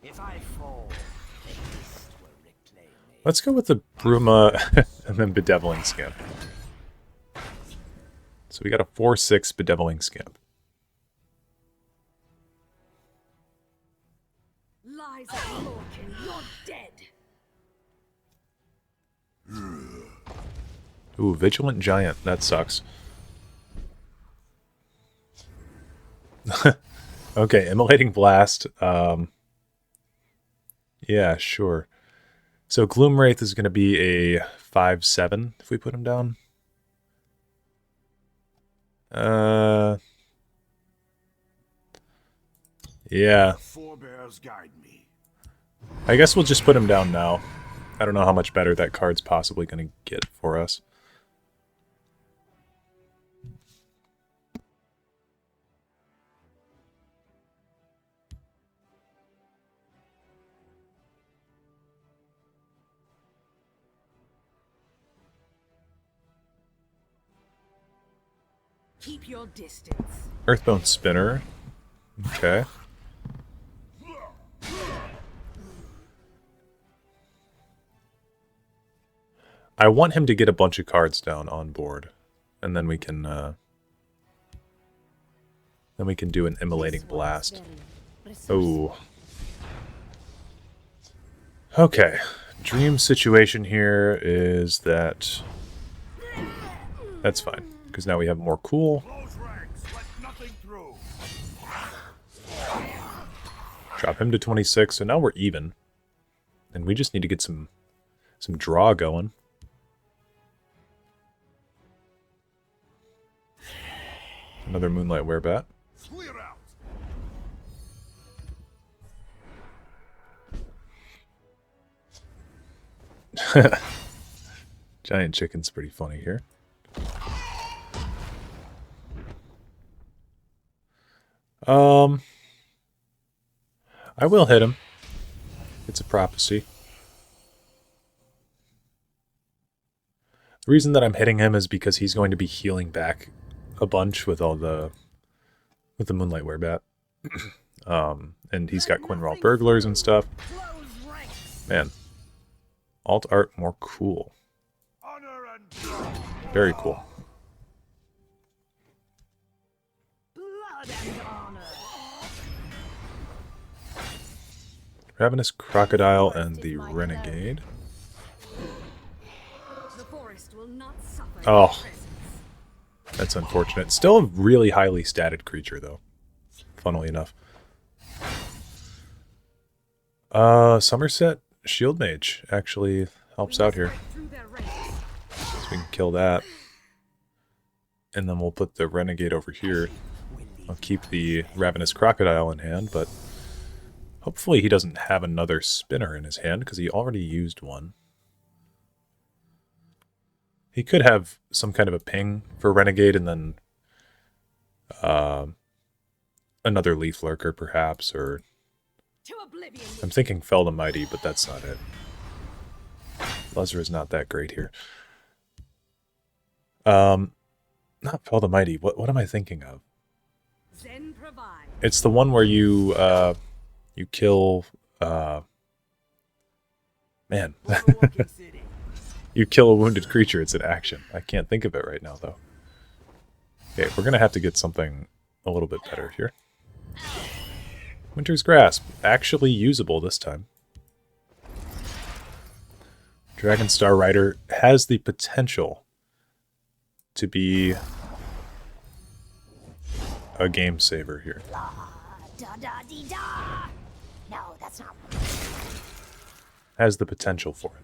If I fall, the beast will reclaim me. Let's go with the Bruma and then Bedeviling Scamp. So we got a 4/6 Bedeviling Scamp. Lies of Lorcan, you're dead. Ooh, Vigilant Giant. That sucks. Okay, Immolating Blast. Yeah, sure. So Gloomwraith is going to be a 5/7 if we put him down. Yeah. Forebears guide me. I guess we'll just put him down now. I don't know how much better that card's possibly going to get for us. Keep your distance. Earthbone Spinner. Okay. I want him to get a bunch of cards down on board. and then we can do an immolating blast. Oh. Okay. Dream situation here is that that's fine, because now we have more cool. Close ranks, let nothing through. Drop him to 26, so now we're even. And we just need to get some draw going. Another Moonlight Werebat. Clear out. Giant Chicken's pretty funny here. I will hit him. It's a prophecy. The reason that I'm hitting him is because he's going to be healing back a bunch with all the Moonlight Werebat. And he's got Quinral Burglars and stuff. Man. Alt art more cool. Honor and Very cool. Blood and honor. Ravenous Crocodile and the Renegade. The forest will not suffer Oh. your presence. That's unfortunate. Still a really highly statted creature, though. Funnily enough. Somerset Shield Mage actually helps out here. Through their ranks. So we can kill that. And then we'll put the Renegade over here. I'll keep the Ravenous Crocodile in hand, but hopefully he doesn't have another spinner in his hand, because he already used one. He could have some kind of a ping for Renegade, and then another Leaf Lurker, perhaps, or To oblivion. I'm thinking Fell the Mighty, but that's not it. Luzzer is not that great here. Not Fell the Mighty. What am I thinking of? Zen provide. It's the one where you kill man. You kill a wounded creature. It's an action. I can't think of it right now, though. Okay, we're gonna have to get something a little bit better here. Winter's Grasp, actually usable this time. Dragonstar Rider has the potential to be a game saver here. Da da dee da. No, that's not. Has the potential for it.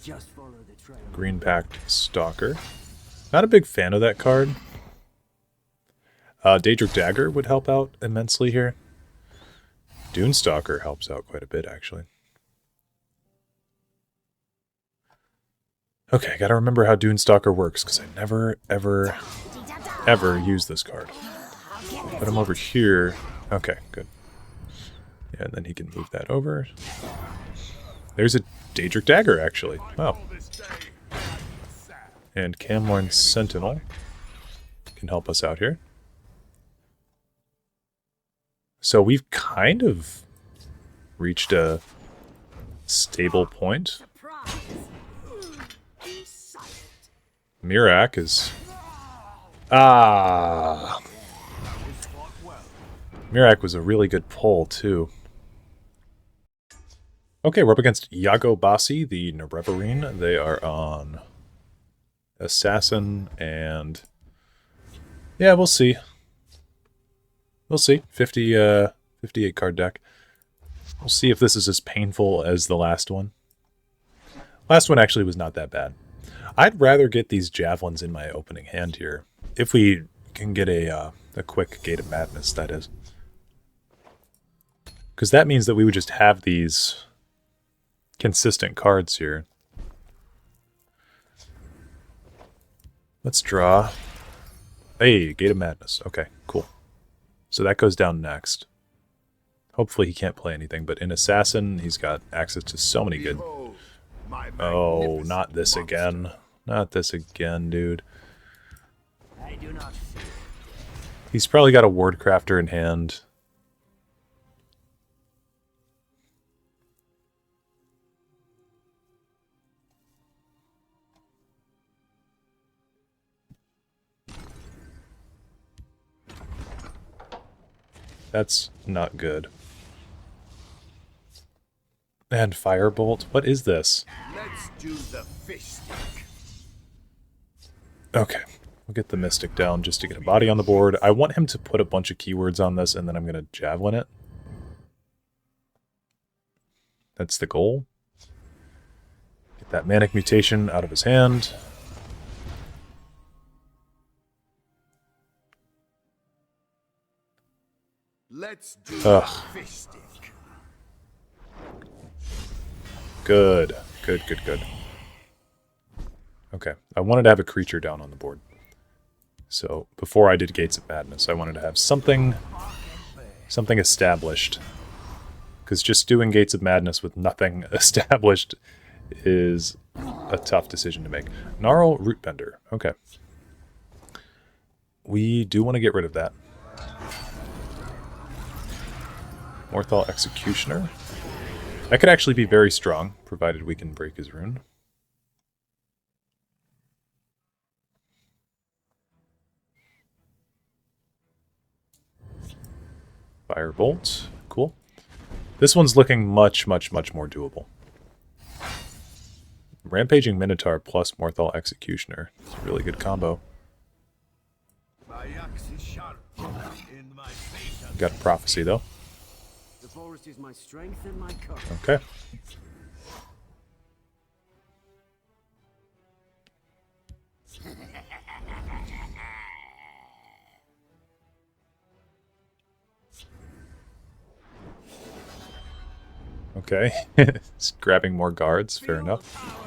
Just follow the trail. Green Pact Stalker. Not a big fan of that card. Daedric Dagger would help out immensely here. Dune Stalker helps out quite a bit, actually. Okay, I gotta remember how Dune Stalker works, because I never, ever use this card. Put him over here. Okay, good. Yeah, and then he can move that over. There's a Daedric Dagger, actually. Wow. And Camlorn Sentinel can help us out here. So we've kind of reached a stable point. Surprise. Be silent. Mirak is... Ah! Mirak was a really good pull, too. Okay, we're up against Yago Bassi, the Nerevarine. They are on Assassin, and yeah, we'll see. We'll see. 58 card deck. We'll see if this is as painful as the last one. Last one actually was not that bad. I'd rather get these Javelins in my opening hand here, if we can get a quick Gate of Madness, that is. Because that means that we would just have these consistent cards here. Let's draw. Hey, Gate of Madness. Okay, cool. So that goes down next. Hopefully he can't play anything, but in Assassin, he's got access to so many good... Oh, not this again. Not this again, dude. I do not fear. He's probably got a Wardcrafter in hand. That's not good. And Firebolt. What is this? Let's do the fish stick. Okay. We'll get the Mystic down just to get a body on the board. I want him to put a bunch of keywords on this, and then I'm going to Javelin it. That's the goal. Get that Manic Mutation out of his hand. Let's do the fish stick. Good. Good, good, good. Okay. I wanted to have a creature down on the board. So, before I did Gates of Madness, I wanted to have something established. Because just doing Gates of Madness with nothing established is a tough decision to make. Gnarl Rootbender. Okay. We do want to get rid of that. Morthal Executioner. That could actually be very strong, provided we can break his rune. Firebolt. Cool. This one's looking much, much, much more doable. Rampaging Minotaur plus Morthal Executioner. It's a really good combo. My axe is sharp. In my face. Got a Prophecy, though. The forest is my strength and my courage. Okay. Okay. It's grabbing more guards. Fair enough.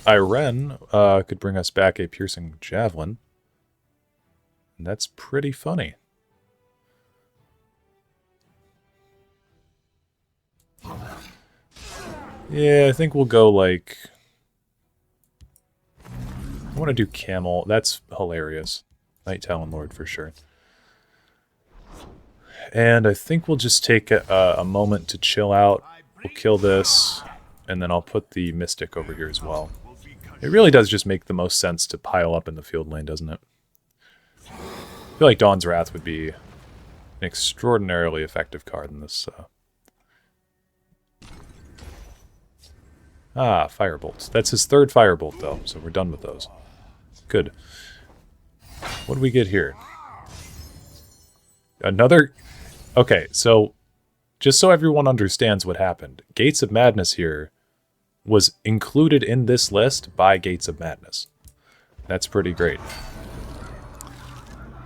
Iren could bring us back a Piercing Javelin. And that's pretty funny. Yeah, I think we'll go like... I want to do Camel. That's hilarious. Night Talon Lord for sure. And I think we'll just take a moment to chill out. We'll kill this, and then I'll put the Mystic over here as well. It really does just make the most sense to pile up in the field lane, doesn't it? I feel like Dawn's Wrath would be an extraordinarily effective card in this. Firebolts. That's his third Firebolt, though, so we're done with those. Good. What do we get here? Another... Okay, so just so everyone understands what happened, Gates of Madness here was included in this list by Gates of Madness. That's pretty great.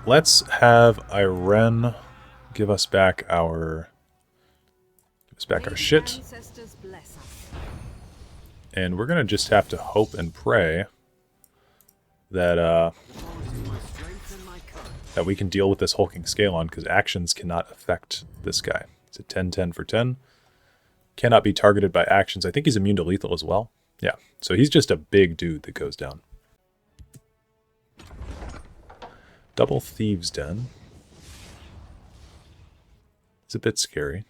Let's have Iren give us back our shit. Ancestors bless us. And we're gonna just have to hope and pray that that we can deal with this hulking Scalon, because actions cannot affect this guy. It's a 10-10 for 10. Cannot be targeted by actions. I think he's immune to lethal as well. Yeah, so he's just a big dude that goes down. Double Thieves' Den. It's a bit scary.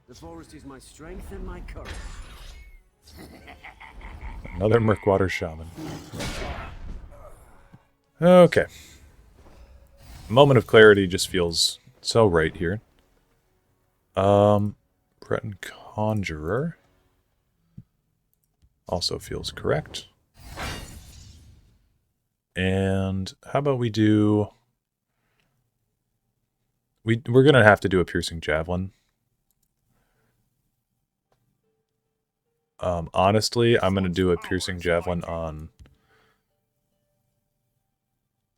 The forest is my strength and my courage. Another Murkwater Shaman. Okay. Moment of clarity just feels so right here. Breton Conjurer also feels correct. And how about we do... We're going to have to do a Piercing Javelin. Honestly, I'm going to do a Piercing Javelin on...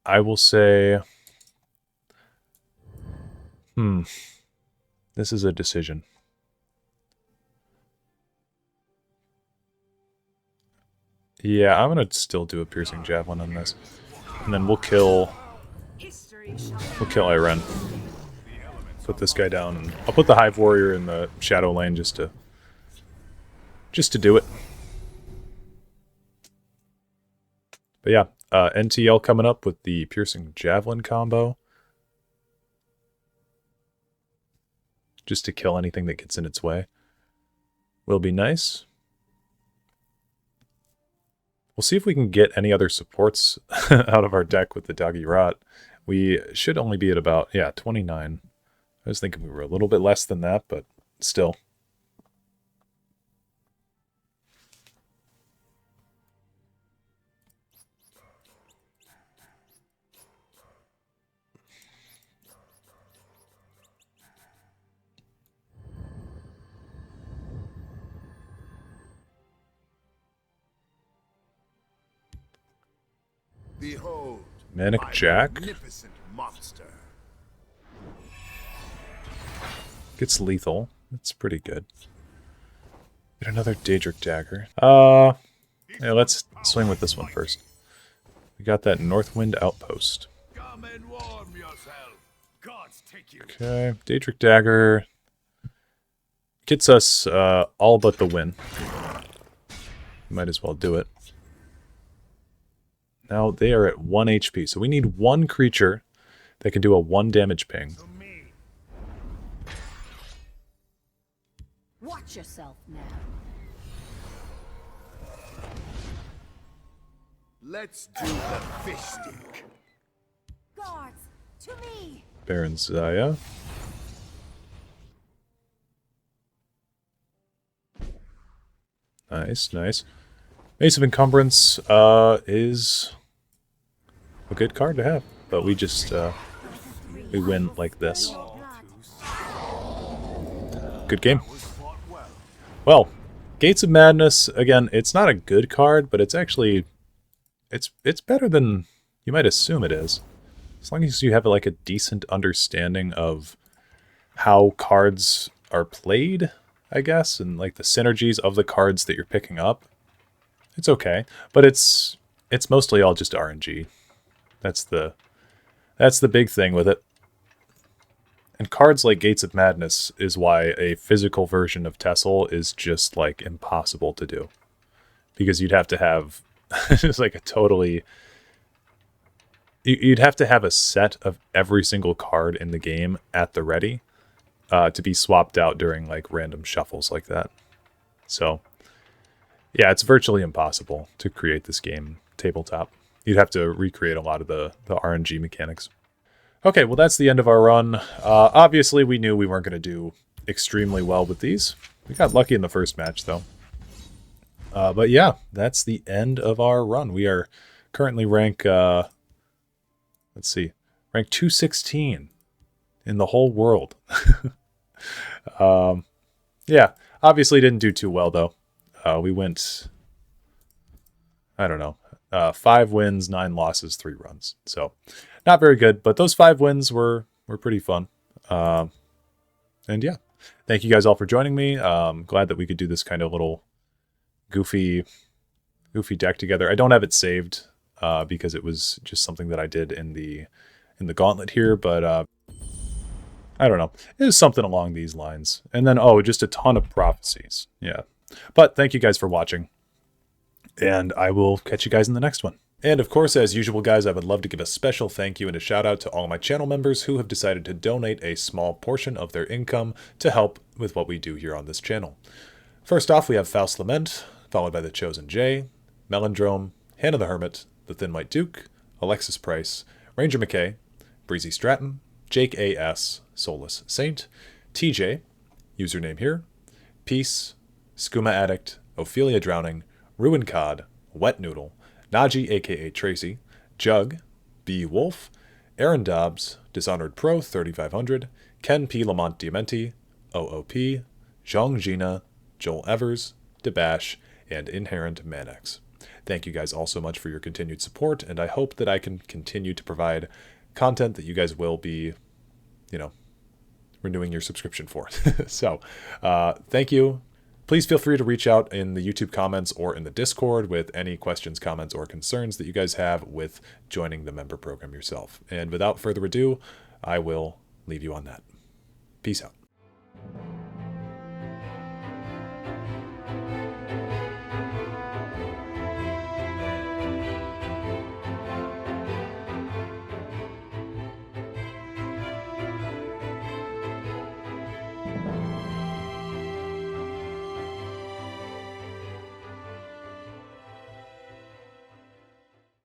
I will say... This is a decision. Yeah, I'm going to still do a Piercing Javelin on this. And then we'll kill Iren. Put this guy down, and I'll put the Hive Warrior in the Shadow Lane just to do it. But yeah, NTL coming up with the Piercing Javelin combo. Just to kill anything that gets in its way. Will be nice. We'll see if we can get any other supports out of our deck with the Doggy Rot. We should only be at about, yeah, 29. I was thinking we were a little bit less than that, but still. Behold, Manic my Jack magnificent monster. gets lethal. That's pretty good. Get another Daedric Dagger. Yeah, let's swing with this one first. We got that Northwind Outpost. Come and warm yourself. Gods take you. Okay, Daedric Dagger gets us all but the win. Might as well do it. Now they are at 1 HP, so we need one creature that can do a 1 damage ping. To me. Watch yourself now. Let's do the fish stick. Guards, to me! Baron Zaya. Nice, nice. Ace of Encumbrance is a good card to have, but we just we win like this. Good game. Well, Gates of Madness, again, it's not a good card, but it's actually it's better than you might assume it is. As long as you have like a decent understanding of how cards are played, I guess, and like the synergies of the cards that you're picking up, it's okay. But it's mostly all just RNG. That's the big thing with it. And cards like Gates of Madness is why a physical version of Tessel is just like impossible to do. Because you'd have to have just like a totally... You'd have to have a set of every single card in the game at the ready to be swapped out during like random shuffles like that. So, yeah, it's virtually impossible to create this game tabletop. You'd have to recreate a lot of the RNG mechanics. Okay, well, that's the end of our run. Obviously, we knew we weren't going to do extremely well with these. We got lucky in the first match, though. But yeah, that's the end of our run. We are currently rank... let's see, rank 216 in the whole world. Yeah, obviously didn't do too well, though. We went, I don't know, 5 wins, 9 losses, 3 runs. So, not very good, but those 5 wins were pretty fun. And yeah, thank you guys all for joining me. Glad that we could do this kind of little goofy deck together. I don't have it saved. Because it was just something that I did in the Gauntlet here, but I don't know. It was something along these lines. And then, oh, just a ton of prophecies. Yeah. But thank you guys for watching, and I will catch you guys in the next one. And of course, as usual, guys, I would love to give a special thank you and a shout out to all my channel members who have decided to donate a small portion of their income to help with what we do here on this channel. First off, we have Faust Lament, followed by The Chosen J, Melindrome, Hannah the Hermit, The Thin White Duke, Alexis Price, Ranger McKay, Breezy Stratton, Jake A.S., Soulless Saint, TJ, username here, Peace, Skooma Addict, Ophelia Drowning, Ruin Cod, Wet Noodle, Naji aka Tracy, Jug, B. Wolf, Aaron Dobbs, Dishonored Pro 3500, Ken P. Lamont Diamenti, OOP, Zhong Gina, Joel Evers, Debash, and Inherent Manex. Thank you guys all so much for your continued support, and I hope that I can continue to provide content that you guys will be, you know, renewing your subscription for. So, thank you. Please feel free to reach out in the YouTube comments or in the Discord with any questions, comments, or concerns that you guys have with joining the member program yourself. And without further ado, I will leave you on that. Peace out.